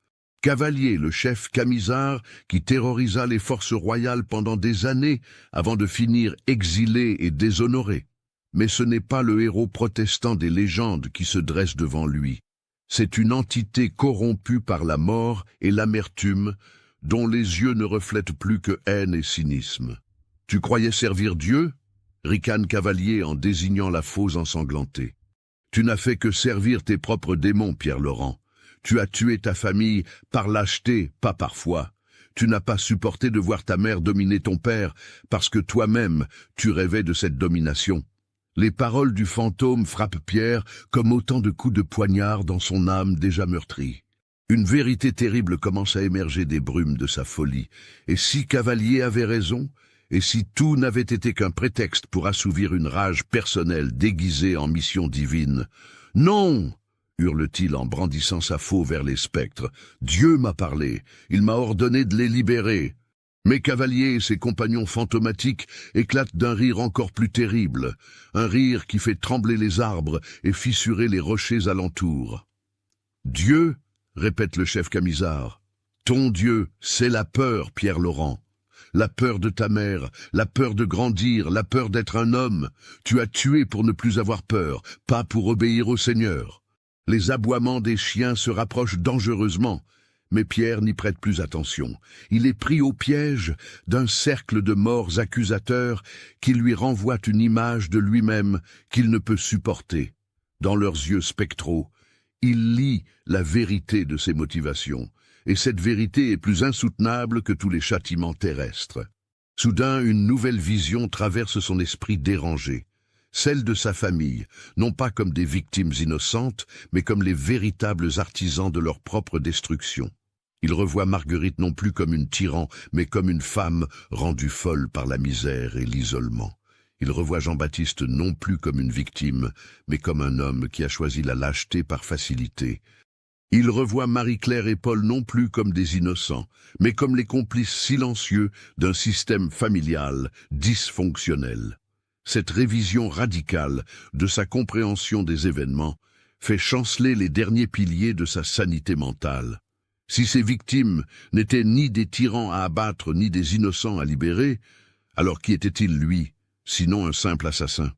S1: Cavalier, le chef camisard qui terrorisa les forces royales pendant des années avant de finir exilé et déshonoré. Mais ce n'est pas le héros protestant des légendes qui se dresse devant lui. C'est une entité corrompue par la mort et l'amertume, dont les yeux ne reflètent plus que haine et cynisme. « Tu croyais servir Dieu ?» ricane Cavalier en désignant la faux ensanglantée. « Tu n'as fait que servir tes propres démons, Pierre-Laurent. Tu as tué ta famille par lâcheté, pas par foi. Tu n'as pas supporté de voir ta mère dominer ton père, parce que toi-même, tu rêvais de cette domination. Les paroles du fantôme frappent Pierre comme autant de coups de poignard dans son âme déjà meurtrie. Une vérité terrible commence à émerger des brumes de sa folie. Et si Cavalier avait raison, et si tout n'avait été qu'un prétexte pour assouvir une rage personnelle déguisée en mission divine? Non! Hurle-t-il en brandissant sa faux vers les spectres. Dieu m'a parlé, il m'a ordonné de les libérer. Mais Cavalier et ses compagnons fantomatiques éclatent d'un rire encore plus terrible, un rire qui fait trembler les arbres et fissurer les rochers alentours. Dieu, répète le chef Camisard, ton Dieu, c'est la peur, Pierre-Laurent. La peur de ta mère, la peur de grandir, la peur d'être un homme. Tu as tué pour ne plus avoir peur, pas pour obéir au Seigneur. Les aboiements des chiens se rapprochent dangereusement, mais Pierre n'y prête plus attention. Il est pris au piège d'un cercle de morts accusateurs qui lui renvoient une image de lui-même qu'il ne peut supporter. Dans leurs yeux spectraux, il lit la vérité de ses motivations, et cette vérité est plus insoutenable que tous les châtiments terrestres. Soudain, une nouvelle vision traverse son esprit dérangé. Celle de sa famille, non pas comme des victimes innocentes, mais comme les véritables artisans de leur propre destruction. Il revoit Marguerite non plus comme une tyran, mais comme une femme rendue folle par la misère et l'isolement. Il revoit Jean-Baptiste non plus comme une victime, mais comme un homme qui a choisi la lâcheté par facilité. Il revoit Marie-Claire et Paul non plus comme des innocents, mais comme les complices silencieux d'un système familial dysfonctionnel. Cette révision radicale de sa compréhension des événements fait chanceler les derniers piliers de sa sanité mentale. Si ces victimes n'étaient ni des tyrans à abattre ni des innocents à libérer, alors qui était-il, lui, sinon un simple assassin?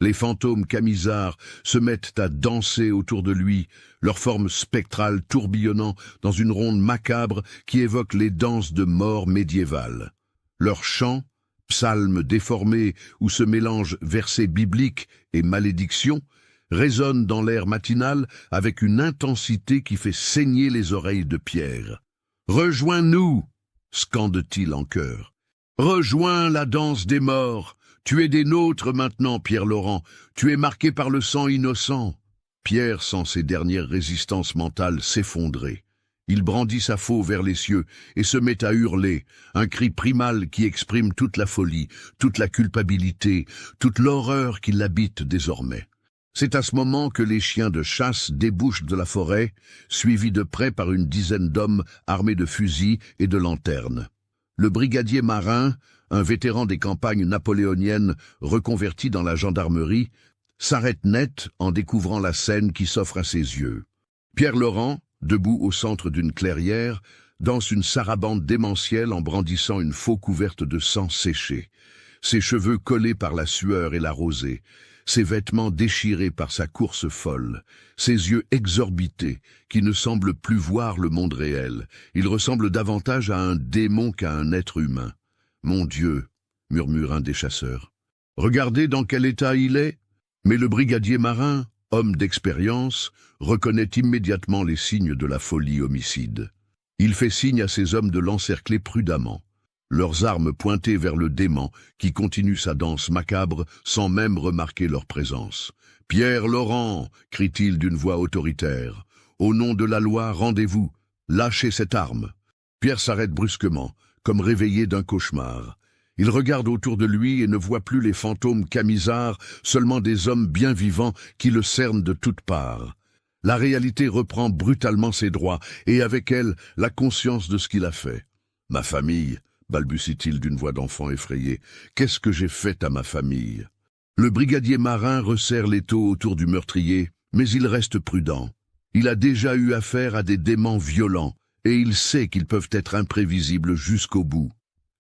S1: Les fantômes Camisards se mettent à danser autour de lui, leur forme spectrale tourbillonnant dans une ronde macabre qui évoque les danses de mort médiévales. Leurs chants, psalmes déformés où se mélangent versets bibliques et malédictions, résonnent dans l'air matinal avec une intensité qui fait saigner les oreilles de Pierre. « Rejoins-nous » scande-t-il en chœur. « Rejoins la danse des morts. Tu es des nôtres maintenant, Pierre-Laurent. Tu es marqué par le sang innocent. » Pierre sent ses dernières résistances mentales s'effondrer. Il brandit sa faux vers les cieux et se met à hurler, un cri primal qui exprime toute la folie, toute la culpabilité, toute l'horreur qui l'habite désormais. C'est à ce moment que les chiens de chasse débouchent de la forêt, suivis de près par une dizaine d'hommes armés de fusils et de lanternes. Le brigadier Marin, un vétéran des campagnes napoléoniennes reconverti dans la gendarmerie, s'arrête net en découvrant la scène qui s'offre à ses yeux. Pierre-Laurent, debout au centre d'une clairière, danse une sarabande démentielle en brandissant une faux couverte de sang séché, ses cheveux collés par la sueur et la rosée, ses vêtements déchirés par sa course folle, ses yeux exorbités, qui ne semblent plus voir le monde réel. Il ressemble davantage à un démon qu'à un être humain. « Mon Dieu !» murmure un des chasseurs. « Regardez dans quel état il est !» Mais le brigadier Marin, homme d'expérience, reconnaît immédiatement les signes de la folie homicide. Il fait signe à ses hommes de l'encercler prudemment, leurs armes pointées vers le dément qui continue sa danse macabre sans même remarquer leur présence. « Pierre-Laurent » crie-t-il d'une voix autoritaire. « Au nom de la loi, rendez-vous. Lâchez cette arme. » Pierre s'arrête brusquement, comme réveillé d'un cauchemar. Il regarde autour de lui et ne voit plus les fantômes Camisards, seulement des hommes bien vivants qui le cernent de toutes parts. La réalité reprend brutalement ses droits, et avec elle, la conscience de ce qu'il a fait. « Ma famille » balbutie-t-il d'une voix d'enfant effrayé. « Qu'est-ce que j'ai fait à ma famille ?» Le brigadier Marin resserre l'étau autour du meurtrier, mais il reste prudent. Il a déjà eu affaire à des démons violents, et il sait qu'ils peuvent être imprévisibles jusqu'au bout.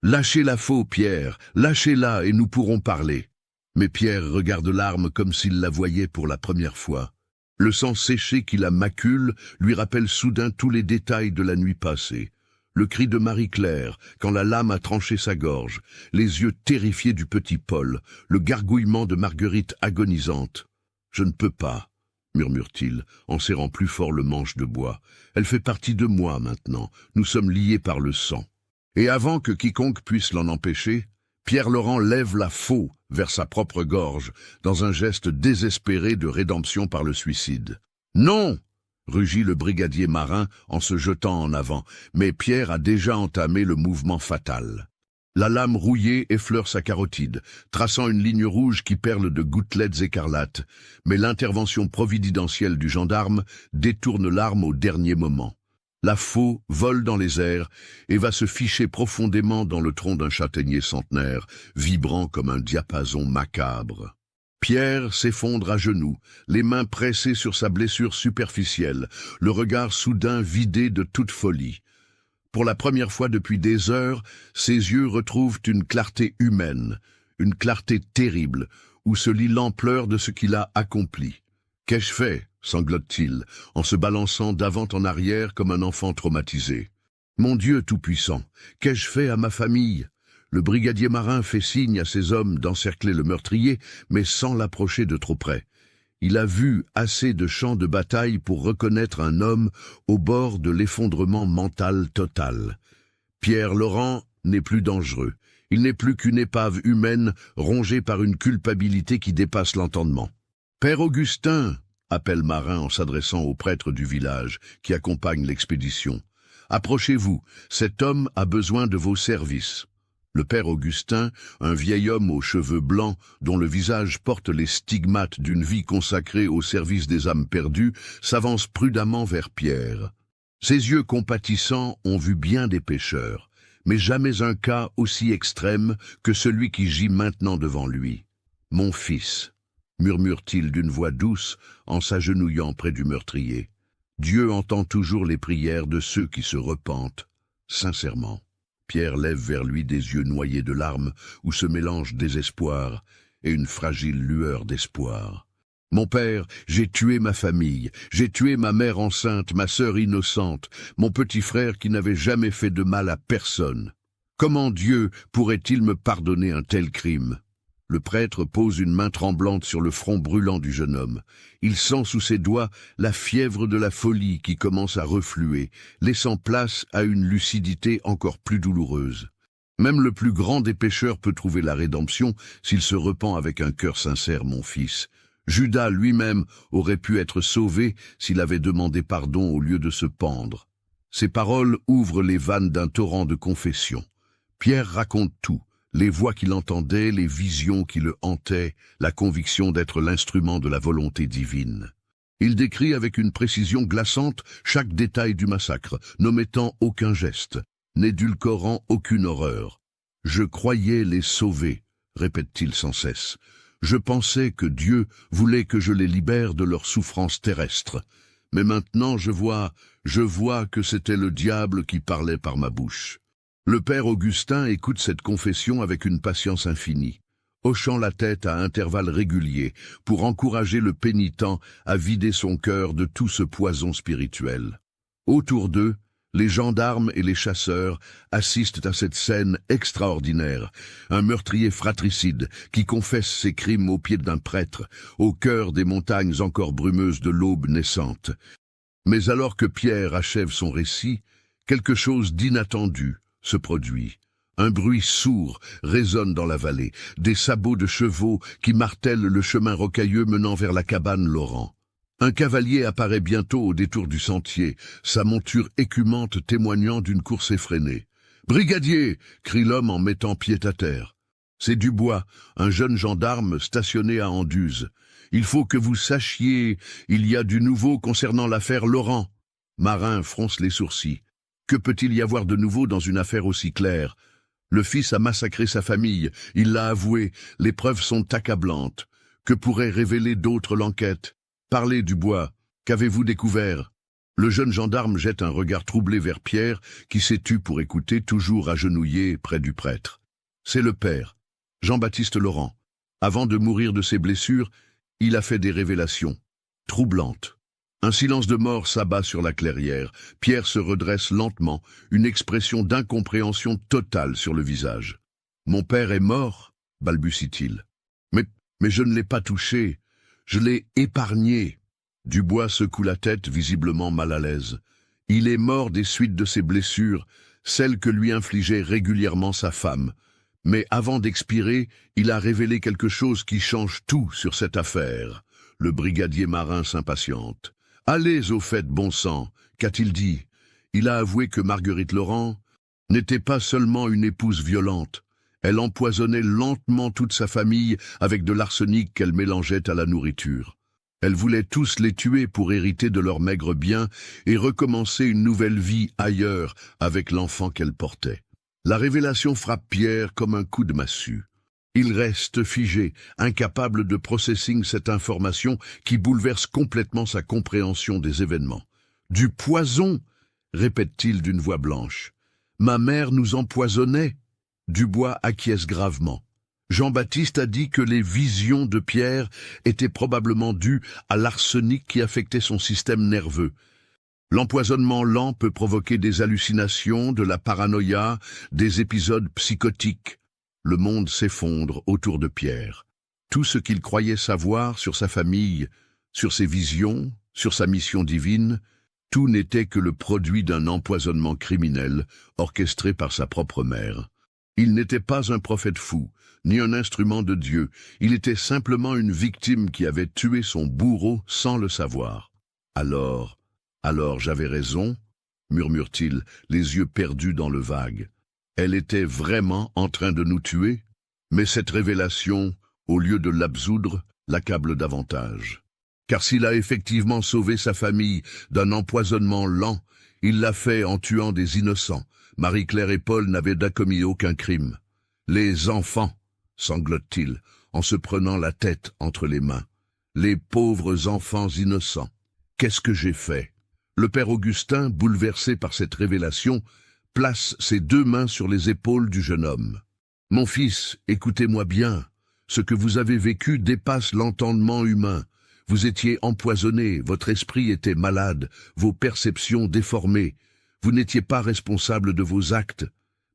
S1: « Lâchez la faux, Pierre, lâchez-la et nous pourrons parler. » Mais Pierre regarde l'arme comme s'il la voyait pour la première fois. Le sang séché qui la macule lui rappelle soudain tous les détails de la nuit passée. Le cri de Marie-Claire, quand la lame a tranché sa gorge, les yeux terrifiés du petit Paul, le gargouillement de Marguerite agonisante. « Je ne peux pas. murmure-t-il, en serrant plus fort le manche de bois. Elle fait partie de moi maintenant, nous sommes liés par le sang. Et avant que quiconque puisse l'en empêcher, Pierre Laurent lève la faux vers sa propre gorge, dans un geste désespéré de rédemption par le suicide. « Non !» rugit le brigadier marin en se jetant en avant, mais Pierre a déjà entamé le mouvement fatal. La lame rouillée effleure sa carotide, traçant une ligne rouge qui perle de gouttelettes écarlates, mais l'intervention providentielle du gendarme détourne l'arme au dernier moment. La faux vole dans les airs et va se ficher profondément dans le tronc d'un châtaignier centenaire, vibrant comme un diapason macabre. Pierre s'effondre à genoux, les mains pressées sur sa blessure superficielle, le regard soudain vidé de toute folie. Pour la première fois depuis des heures, ses yeux retrouvent une clarté humaine, une clarté terrible, où se lit l'ampleur de ce qu'il a accompli. « Qu'ai-je fait ?» sanglote-t-il, en se balançant d'avant en arrière comme un enfant traumatisé. « Mon Dieu tout-puissant, qu'ai-je fait à ma famille ?» Le brigadier marin fait signe à ses hommes d'encercler le meurtrier, mais sans l'approcher de trop près. Il a vu assez de champs de bataille pour reconnaître un homme au bord de l'effondrement mental total. Pierre Laurent n'est plus dangereux. Il n'est plus qu'une épave humaine rongée par une culpabilité qui dépasse l'entendement. « Père Augustin !» appelle Marin en s'adressant au prêtre du village qui accompagne l'expédition. « Approchez-vous, cet homme a besoin de vos services. » Le père Augustin, un vieil homme aux cheveux blancs, dont le visage porte les stigmates d'une vie consacrée au service des âmes perdues, s'avance prudemment vers Pierre. Ses yeux compatissants ont vu bien des pécheurs, mais jamais un cas aussi extrême que celui qui gît maintenant devant lui. « Mon fils !» murmure-t-il d'une voix douce en s'agenouillant près du meurtrier. Dieu entend toujours les prières de ceux qui se repentent, sincèrement. Pierre lève vers lui des yeux noyés de larmes où se mélangent désespoir et une fragile lueur d'espoir. « Mon père, j'ai tué ma famille, j'ai tué ma mère enceinte, ma sœur innocente, mon petit frère qui n'avait jamais fait de mal à personne. Comment Dieu pourrait-il me pardonner un tel crime ?» Le prêtre pose une main tremblante sur le front brûlant du jeune homme. Il sent sous ses doigts la fièvre de la folie qui commence à refluer, laissant place à une lucidité encore plus douloureuse. Même le plus grand des pécheurs peut trouver la rédemption s'il se repent avec un cœur sincère, mon fils. Judas lui-même aurait pu être sauvé s'il avait demandé pardon au lieu de se pendre. Ces paroles ouvrent les vannes d'un torrent de confession. Pierre raconte tout. Les voix qu'il entendait, les visions qui le hantaient, la conviction d'être l'instrument de la volonté divine. Il décrit avec une précision glaçante chaque détail du massacre, n'omettant aucun geste, n'édulcorant aucune horreur. « Je croyais les sauver », répète-t-il sans cesse. « Je pensais que Dieu voulait que je les libère de leurs souffrances terrestres. Mais maintenant je vois que c'était le diable qui parlait par ma bouche. » Le père Augustin écoute cette confession avec une patience infinie, hochant la tête à intervalles réguliers pour encourager le pénitent à vider son cœur de tout ce poison spirituel. Autour d'eux, les gendarmes et les chasseurs assistent à cette scène extraordinaire, un meurtrier fratricide qui confesse ses crimes aux pieds d'un prêtre, au cœur des montagnes encore brumeuses de l'aube naissante. Mais alors que Pierre achève son récit, quelque chose d'inattendu se produit. Un bruit sourd résonne dans la vallée, des sabots de chevaux qui martèlent le chemin rocailleux menant vers la cabane Laurent. Un cavalier apparaît bientôt au détour du sentier, sa monture écumante témoignant d'une course effrénée. « Brigadier !» crie l'homme en mettant pied à terre. C'est Dubois, un jeune gendarme stationné à Anduze. « Il faut que vous sachiez, il y a du nouveau concernant l'affaire Laurent. » Marin fronce les sourcils. Que peut-il y avoir de nouveau dans une affaire aussi claire? Le fils a massacré sa famille, il l'a avoué, les preuves sont accablantes. Que pourrait révéler d'autres l'enquête? Parlez, Dubois, qu'avez-vous découvert? Le jeune gendarme jette un regard troublé vers Pierre, qui s'est tu pour écouter, toujours agenouillé près du prêtre. C'est le père, Jean-Baptiste Laurent. Avant de mourir de ses blessures, il a fait des révélations troublantes. Un silence de mort s'abat sur la clairière. Pierre se redresse lentement, une expression d'incompréhension totale sur le visage. « Mon père est mort ?» balbutie-t-il. « Mais je ne l'ai pas touché. Je l'ai épargné. » Dubois secoue la tête, visiblement mal à l'aise. Il est mort des suites de ses blessures, celles que lui infligeait régulièrement sa femme. Mais avant d'expirer, il a révélé quelque chose qui change tout sur cette affaire. Le brigadier Marin s'impatiente. « Allez au fait, bon sang, qu'a-t-il dit ?» Il a avoué que Marguerite Laurent n'était pas seulement une épouse violente. Elle empoisonnait lentement toute sa famille avec de l'arsenic qu'elle mélangeait à la nourriture. Elle voulait tous les tuer pour hériter de leurs maigres biens et recommencer une nouvelle vie ailleurs avec l'enfant qu'elle portait. La révélation frappe Pierre comme un coup de massue. Il reste figé, incapable de processing cette information qui bouleverse complètement sa compréhension des événements. « Du poison !» répète-t-il d'une voix blanche. « Ma mère nous empoisonnait !» Dubois acquiesce gravement. Jean-Baptiste a dit que les visions de Pierre étaient probablement dues à l'arsenic qui affectait son système nerveux. L'empoisonnement lent peut provoquer des hallucinations, de la paranoïa, des épisodes psychotiques. Le monde s'effondre autour de Pierre. Tout ce qu'il croyait savoir sur sa famille, sur ses visions, sur sa mission divine, tout n'était que le produit d'un empoisonnement criminel orchestré par sa propre mère. Il n'était pas un prophète fou, ni un instrument de Dieu. Il était simplement une victime qui avait tué son bourreau sans le savoir. Alors j'avais raison, murmure-t-il, les yeux perdus dans le vague. Elle était vraiment en train de nous tuer? Mais cette révélation, au lieu de l'absoudre, l'accable davantage. Car s'il a effectivement sauvé sa famille d'un empoisonnement lent, il l'a fait en tuant des innocents. Marie-Claire et Paul n'avaient commis aucun crime. Les enfants, sanglote-t-il, en se prenant la tête entre les mains. Les pauvres enfants innocents. Qu'est-ce que j'ai fait? Le père Augustin, bouleversé par cette révélation, place ses deux mains sur les épaules du jeune homme. « Mon fils, écoutez-moi bien. Ce que vous avez vécu dépasse l'entendement humain. Vous étiez empoisonné, votre esprit était malade, vos perceptions déformées. Vous n'étiez pas responsable de vos actes. »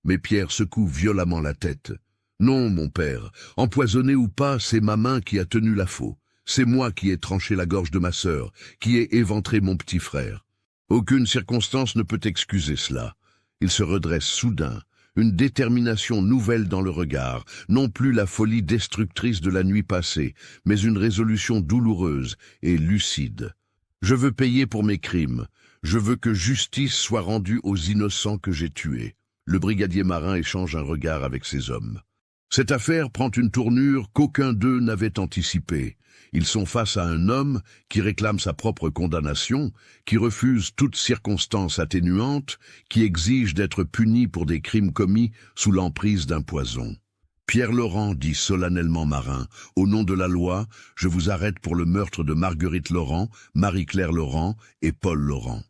S1: Mais Pierre secoue violemment la tête. « Non, mon père, empoisonné ou pas, c'est ma main qui a tenu la faux. C'est moi qui ai tranché la gorge de ma sœur, qui ai éventré mon petit frère. Aucune circonstance ne peut excuser cela. » Il se redresse soudain, une détermination nouvelle dans le regard, non plus la folie destructrice de la nuit passée, mais une résolution douloureuse et lucide. « Je veux payer pour mes crimes. Je veux que justice soit rendue aux innocents que j'ai tués. » Le brigadier Marin échange un regard avec ses hommes. Cette affaire prend une tournure qu'aucun d'eux n'avait anticipée. Ils sont face à un homme qui réclame sa propre condamnation, qui refuse toute circonstance atténuante, qui exige d'être puni pour des crimes commis sous l'emprise d'un poison. « Pierre Laurent, dit solennellement Marin, au nom de la loi, je vous arrête pour le meurtre de Marguerite Laurent, Marie-Claire Laurent et Paul Laurent.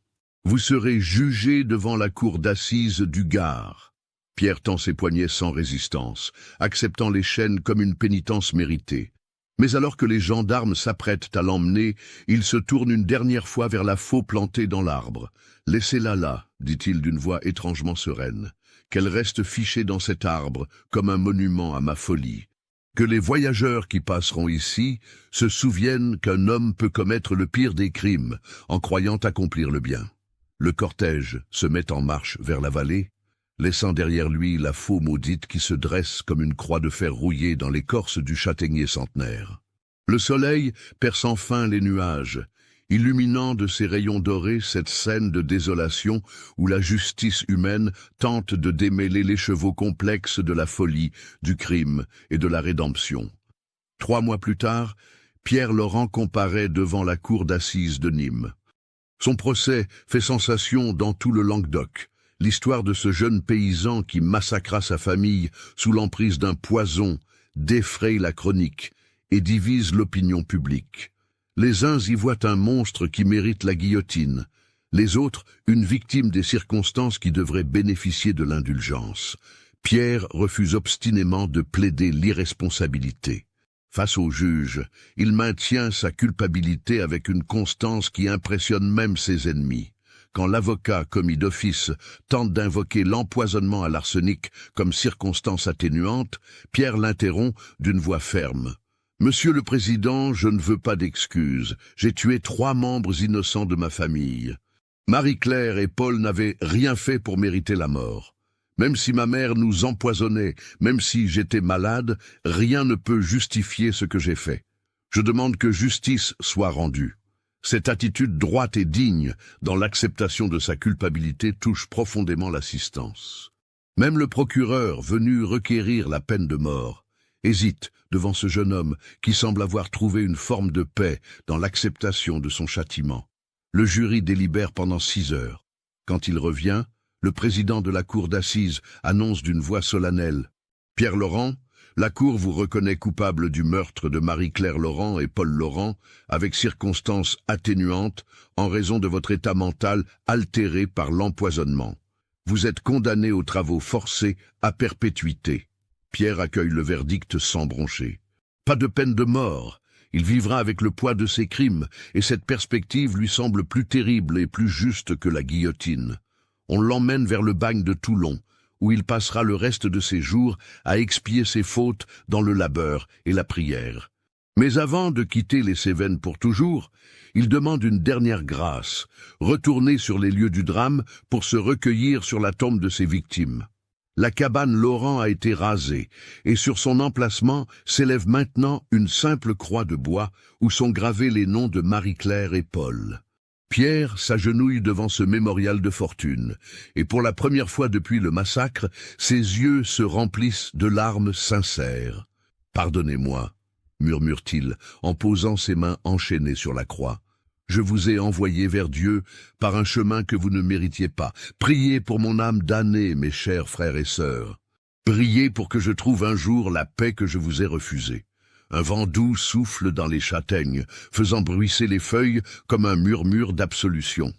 S1: Vous serez jugé devant la cour d'assises du Gard. » Pierre tend ses poignets sans résistance, acceptant les chaînes comme une pénitence méritée. Mais alors que les gendarmes s'apprêtent à l'emmener, il se tourne une dernière fois vers la faux plantée dans l'arbre. « Laissez-la là, dit-il d'une voix étrangement sereine, qu'elle reste fichée dans cet arbre comme un monument à ma folie. Que les voyageurs qui passeront ici se souviennent qu'un homme peut commettre le pire des crimes en croyant accomplir le bien. » Le cortège se met en marche vers la vallée, laissant derrière lui la faux maudite qui se dresse comme une croix de fer rouillée dans l'écorce du châtaignier centenaire. Le soleil perce enfin les nuages, illuminant de ses rayons dorés cette scène de désolation où la justice humaine tente de démêler les chevaux complexes de la folie, du crime et de la rédemption. 3 mois plus tard, Pierre Laurent comparaît devant la cour d'assises de Nîmes. Son procès fait sensation dans tout le Languedoc. L'histoire de ce jeune paysan qui massacra sa famille sous l'emprise d'un poison défraye la chronique et divise l'opinion publique. Les uns y voient un monstre qui mérite la guillotine, les autres une victime des circonstances qui devrait bénéficier de l'indulgence. Pierre refuse obstinément de plaider l'irresponsabilité. Face au juge, il maintient sa culpabilité avec une constance qui impressionne même ses ennemis. Quand l'avocat commis d'office tente d'invoquer l'empoisonnement à l'arsenic comme circonstance atténuante, Pierre l'interrompt d'une voix ferme. Monsieur le Président, je ne veux pas d'excuses. J'ai tué 3 membres innocents de ma famille. Marie-Claire et Paul n'avaient rien fait pour mériter la mort. Même si ma mère nous empoisonnait, même si j'étais malade, rien ne peut justifier ce que j'ai fait. Je demande que justice soit rendue. Cette attitude droite et digne, dans l'acceptation de sa culpabilité, touche profondément l'assistance. Même le procureur, venu requérir la peine de mort, hésite devant ce jeune homme qui semble avoir trouvé une forme de paix dans l'acceptation de son châtiment. Le jury délibère pendant 6 heures. Quand il revient, le président de la cour d'assises annonce d'une voix solennelle « Pierre Laurent, la cour vous reconnaît coupable du meurtre de Marie-Claire Laurent et Paul Laurent avec circonstances atténuantes en raison de votre état mental altéré par l'empoisonnement. Vous êtes condamné aux travaux forcés à perpétuité. » Pierre accueille le verdict sans broncher. Pas de peine de mort. Il vivra avec le poids de ses crimes, et cette perspective lui semble plus terrible et plus juste que la guillotine. On l'emmène vers le bagne de Toulon, où il passera le reste de ses jours à expier ses fautes dans le labeur et la prière. Mais avant de quitter les Cévennes pour toujours, il demande une dernière grâce, retourner sur les lieux du drame pour se recueillir sur la tombe de ses victimes. La cabane Laurent a été rasée, et sur son emplacement s'élève maintenant une simple croix de bois où sont gravés les noms de Marie-Claire et Paul. Pierre s'agenouille devant ce mémorial de fortune, et pour la première fois depuis le massacre, ses yeux se remplissent de larmes sincères. « Pardonnez-moi » murmure-t-il en posant ses mains enchaînées sur la croix. « Je vous ai envoyé vers Dieu par un chemin que vous ne méritiez pas. Priez pour mon âme damnée, mes chers frères et sœurs. Priez pour que je trouve un jour la paix que je vous ai refusée. » Un vent doux souffle dans les châtaignes, faisant bruisser les feuilles comme un murmure d'absolution.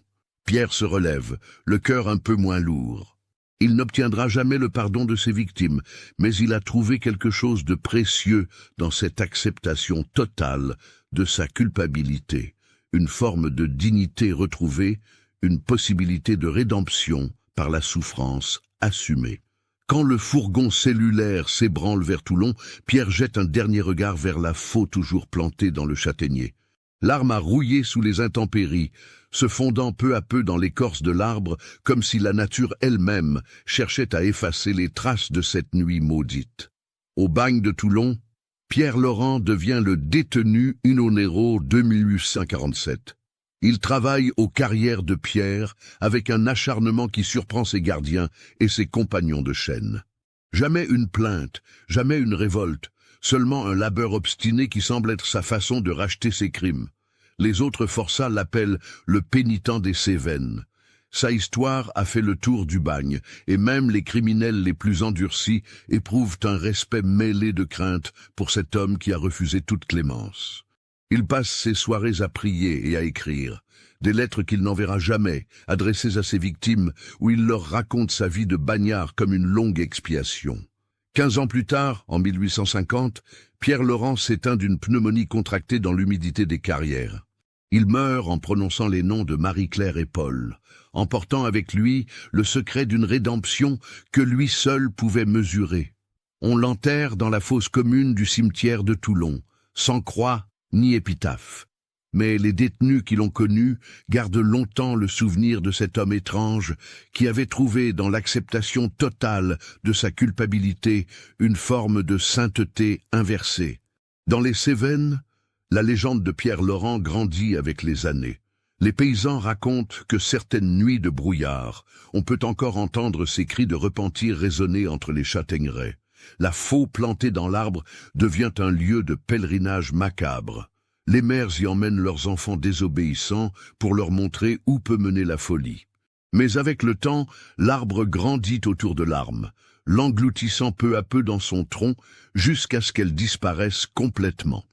S1: Pierre se relève, le cœur un peu moins lourd. Il n'obtiendra jamais le pardon de ses victimes, mais il a trouvé quelque chose de précieux dans cette acceptation totale de sa culpabilité, une forme de dignité retrouvée, une possibilité de rédemption par la souffrance assumée. Quand le fourgon cellulaire s'ébranle vers Toulon, Pierre jette un dernier regard vers la faux toujours plantée dans le châtaignier. L'arme a rouillé sous les intempéries, se fondant peu à peu dans l'écorce de l'arbre, comme si la nature elle-même cherchait à effacer les traces de cette nuit maudite. Au bagne de Toulon, Pierre Laurent devient le détenu Unonero 2847. Il travaille aux carrières de pierre avec un acharnement qui surprend ses gardiens et ses compagnons de chaîne. Jamais une plainte, jamais une révolte, seulement un labeur obstiné qui semble être sa façon de racheter ses crimes. Les autres forçats l'appellent le pénitent des Cévennes. Sa histoire a fait le tour du bagne, et même les criminels les plus endurcis éprouvent un respect mêlé de crainte pour cet homme qui a refusé toute clémence. Il passe ses soirées à prier et à écrire, des lettres qu'il n'enverra jamais, adressées à ses victimes, où il leur raconte sa vie de bagnard comme une longue expiation. 15 ans plus tard, en 1850, Pierre Laurent s'éteint d'une pneumonie contractée dans l'humidité des carrières. Il meurt en prononçant les noms de Marie-Claire et Paul, emportant avec lui le secret d'une rédemption que lui seul pouvait mesurer. On l'enterre dans la fosse commune du cimetière de Toulon, sans croix ni épitaphe. Mais les détenus qui l'ont connu gardent longtemps le souvenir de cet homme étrange qui avait trouvé dans l'acceptation totale de sa culpabilité une forme de sainteté inversée. Dans les Cévennes, la légende de Pierre Laurent grandit avec les années. Les paysans racontent que certaines nuits de brouillard, on peut encore entendre ces cris de repentir résonner entre les châtaigneraies. La faux plantée dans l'arbre devient un lieu de pèlerinage macabre. Les mères y emmènent leurs enfants désobéissants pour leur montrer où peut mener la folie. Mais avec le temps, l'arbre grandit autour de l'arme, l'engloutissant peu à peu dans son tronc jusqu'à ce qu'elle disparaisse complètement.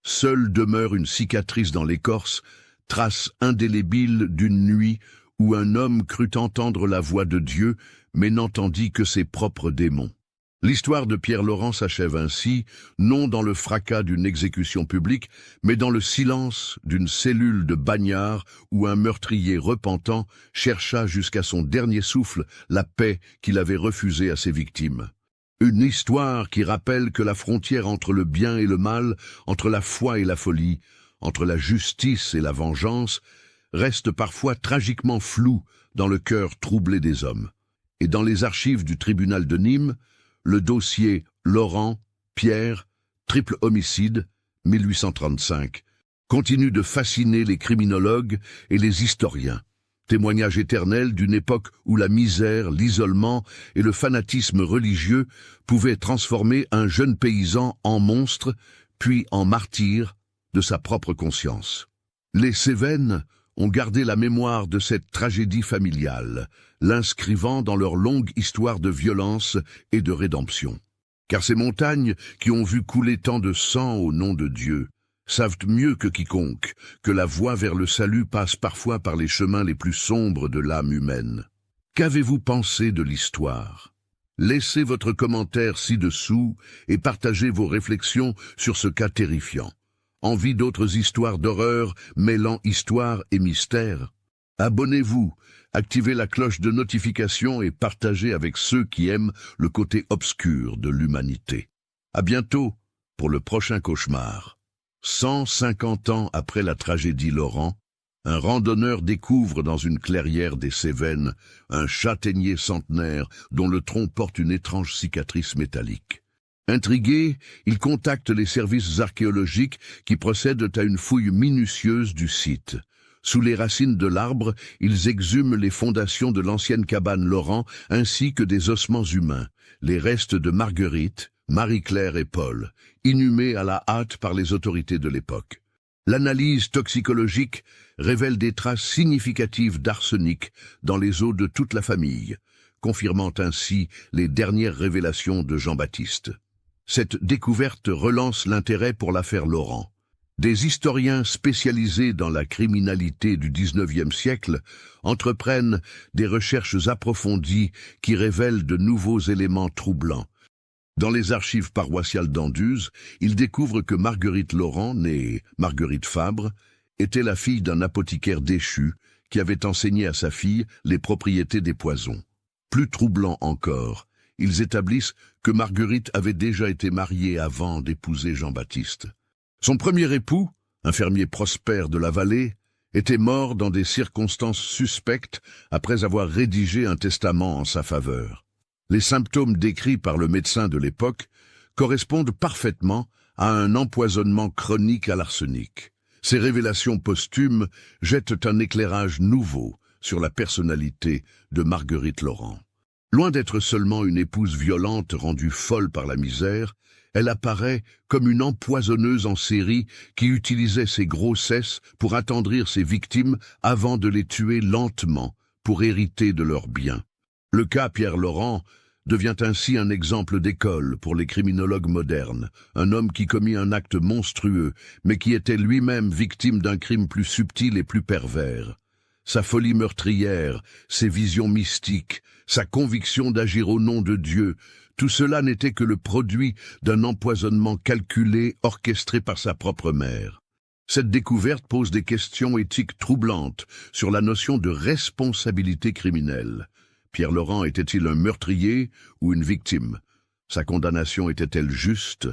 S1: Seule demeure une cicatrice dans l'écorce, trace indélébile d'une nuit où un homme crut entendre la voix de Dieu, mais n'entendit que ses propres démons. L'histoire de Pierre Laurent s'achève ainsi, non dans le fracas d'une exécution publique, mais dans le silence d'une cellule de bagnard où un meurtrier repentant chercha jusqu'à son dernier souffle la paix qu'il avait refusée à ses victimes. Une histoire qui rappelle que la frontière entre le bien et le mal, entre la foi et la folie, entre la justice et la vengeance, reste parfois tragiquement floue dans le cœur troublé des hommes. Et dans les archives du tribunal de Nîmes, le dossier Laurent, Pierre, triple homicide, 1835, continue de fasciner les criminologues et les historiens. Témoignage éternel d'une époque où la misère, l'isolement et le fanatisme religieux pouvaient transformer un jeune paysan en monstre, puis en martyr de sa propre conscience. Les Cévennes ont gardé la mémoire de cette tragédie familiale, l'inscrivant dans leur longue histoire de violence et de rédemption. Car ces montagnes qui ont vu couler tant de sang au nom de Dieu savent mieux que quiconque que la voie vers le salut passe parfois par les chemins les plus sombres de l'âme humaine. Qu'avez-vous pensé de l'histoire? Laissez votre commentaire ci-dessous et partagez vos réflexions sur ce cas terrifiant. Envie d'autres histoires d'horreur mêlant histoire et mystère? Abonnez-vous, activez la cloche de notification et partagez avec ceux qui aiment le côté obscur de l'humanité. À bientôt pour le prochain cauchemar. 150 ans après la tragédie Laurent, un randonneur découvre dans une clairière des Cévennes un châtaignier centenaire dont le tronc porte une étrange cicatrice métallique. Intrigué, il contacte les services archéologiques qui procèdent à une fouille minutieuse du site. Sous les racines de l'arbre, ils exhument les fondations de l'ancienne cabane Laurent ainsi que des ossements humains, les restes de Marguerite, Marie-Claire et Paul, inhumés à la hâte par les autorités de l'époque. L'analyse toxicologique révèle des traces significatives d'arsenic dans les os de toute la famille, confirmant ainsi les dernières révélations de Jean-Baptiste. Cette découverte relance l'intérêt pour l'affaire Laurent. Des historiens spécialisés dans la criminalité du XIXe siècle entreprennent des recherches approfondies qui révèlent de nouveaux éléments troublants. Dans les archives paroissiales d'Anduze, ils découvrent que Marguerite Laurent, née Marguerite Fabre, était la fille d'un apothicaire déchu qui avait enseigné à sa fille les propriétés des poisons. Plus troublant encore, ils établissent que Marguerite avait déjà été mariée avant d'épouser Jean-Baptiste. Son premier époux, un fermier prospère de la vallée, était mort dans des circonstances suspectes après avoir rédigé un testament en sa faveur. Les symptômes décrits par le médecin de l'époque correspondent parfaitement à un empoisonnement chronique à l'arsenic. Ces révélations posthumes jettent un éclairage nouveau sur la personnalité de Marguerite Laurent. Loin d'être seulement une épouse violente rendue folle par la misère, elle apparaît comme une empoisonneuse en série qui utilisait ses grossesses pour attendrir ses victimes avant de les tuer lentement pour hériter de leurs biens. Le cas Pierre Laurent devient ainsi un exemple d'école pour les criminologues modernes, un homme qui commit un acte monstrueux, mais qui était lui-même victime d'un crime plus subtil et plus pervers. Sa folie meurtrière, ses visions mystiques, sa conviction d'agir au nom de Dieu, tout cela n'était que le produit d'un empoisonnement calculé, orchestré par sa propre mère. Cette découverte pose des questions éthiques troublantes sur la notion de responsabilité criminelle. Pierre Laurent était-il un meurtrier ou une victime? Sa condamnation était-elle juste?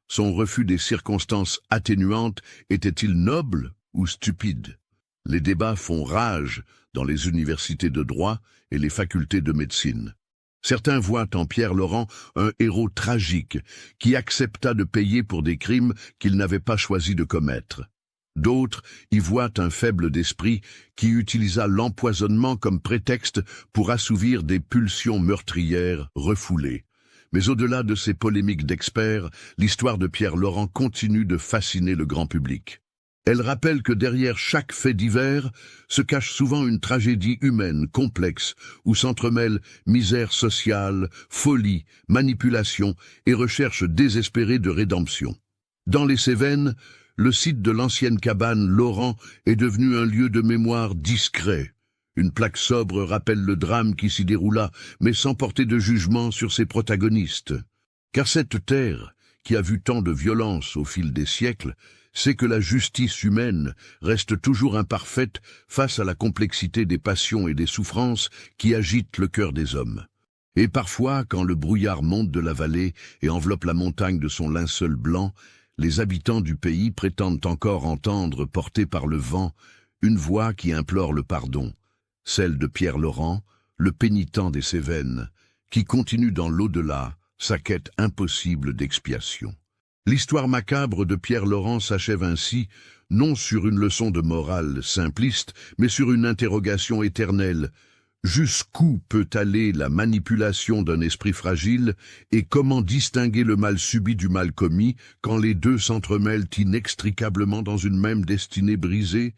S1: Son refus des circonstances atténuantes était-il noble ou stupide? Les débats font rage dans les universités de droit et les facultés de médecine. Certains voient en Pierre Laurent un héros tragique qui accepta de payer pour des crimes qu'il n'avait pas choisi de commettre. D'autres y voient un faible d'esprit qui utilisa l'empoisonnement comme prétexte pour assouvir des pulsions meurtrières refoulées. Mais au-delà de ces polémiques d'experts, l'histoire de Pierre Laurent continue de fasciner le grand public. Elle rappelle que derrière chaque fait divers se cache souvent une tragédie humaine complexe où s'entremêlent misère sociale, folie, manipulation et recherche désespérée de rédemption. Dans les Cévennes, le site de l'ancienne cabane Laurent est devenu un lieu de mémoire discret. Une plaque sobre rappelle le drame qui s'y déroula, mais sans porter de jugement sur ses protagonistes. Car cette terre, qui a vu tant de violence au fil des siècles, sait que la justice humaine reste toujours imparfaite face à la complexité des passions et des souffrances qui agitent le cœur des hommes. Et parfois, quand le brouillard monte de la vallée et enveloppe la montagne de son linceul blanc, les habitants du pays prétendent encore entendre, portés par le vent, une voix qui implore le pardon, celle de Pierre Laurent, le pénitent des Cévennes, qui continue dans l'au-delà sa quête impossible d'expiation. L'histoire macabre de Pierre Laurent s'achève ainsi, non sur une leçon de morale simpliste, mais sur une interrogation éternelle. Jusqu'où peut aller la manipulation d'un esprit fragile et comment distinguer le mal subi du mal commis quand les deux s'entremêlent inextricablement dans une même destinée brisée?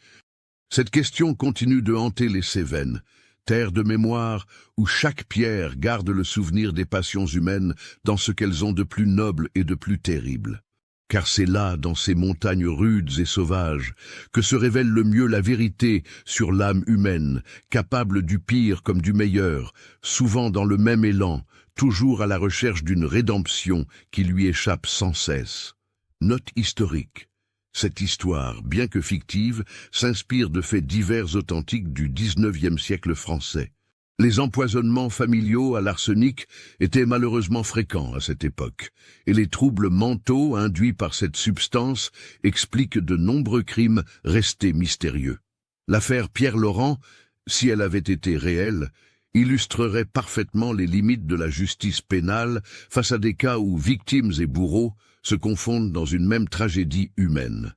S1: Cette question continue de hanter les Cévennes, terre de mémoire où chaque pierre garde le souvenir des passions humaines dans ce qu'elles ont de plus noble et de plus terrible. Car c'est là, dans ces montagnes rudes et sauvages, que se révèle le mieux la vérité sur l'âme humaine, capable du pire comme du meilleur, souvent dans le même élan, toujours à la recherche d'une rédemption qui lui échappe sans cesse. Note historique. Cette histoire, bien que fictive, s'inspire de faits divers authentiques du XIXe siècle français. Les empoisonnements familiaux à l'arsenic étaient malheureusement fréquents à cette époque, et les troubles mentaux induits par cette substance expliquent de nombreux crimes restés mystérieux. L'affaire Pierre Laurent, si elle avait été réelle, illustrerait parfaitement les limites de la justice pénale face à des cas où victimes et bourreaux se confondent dans une même tragédie humaine.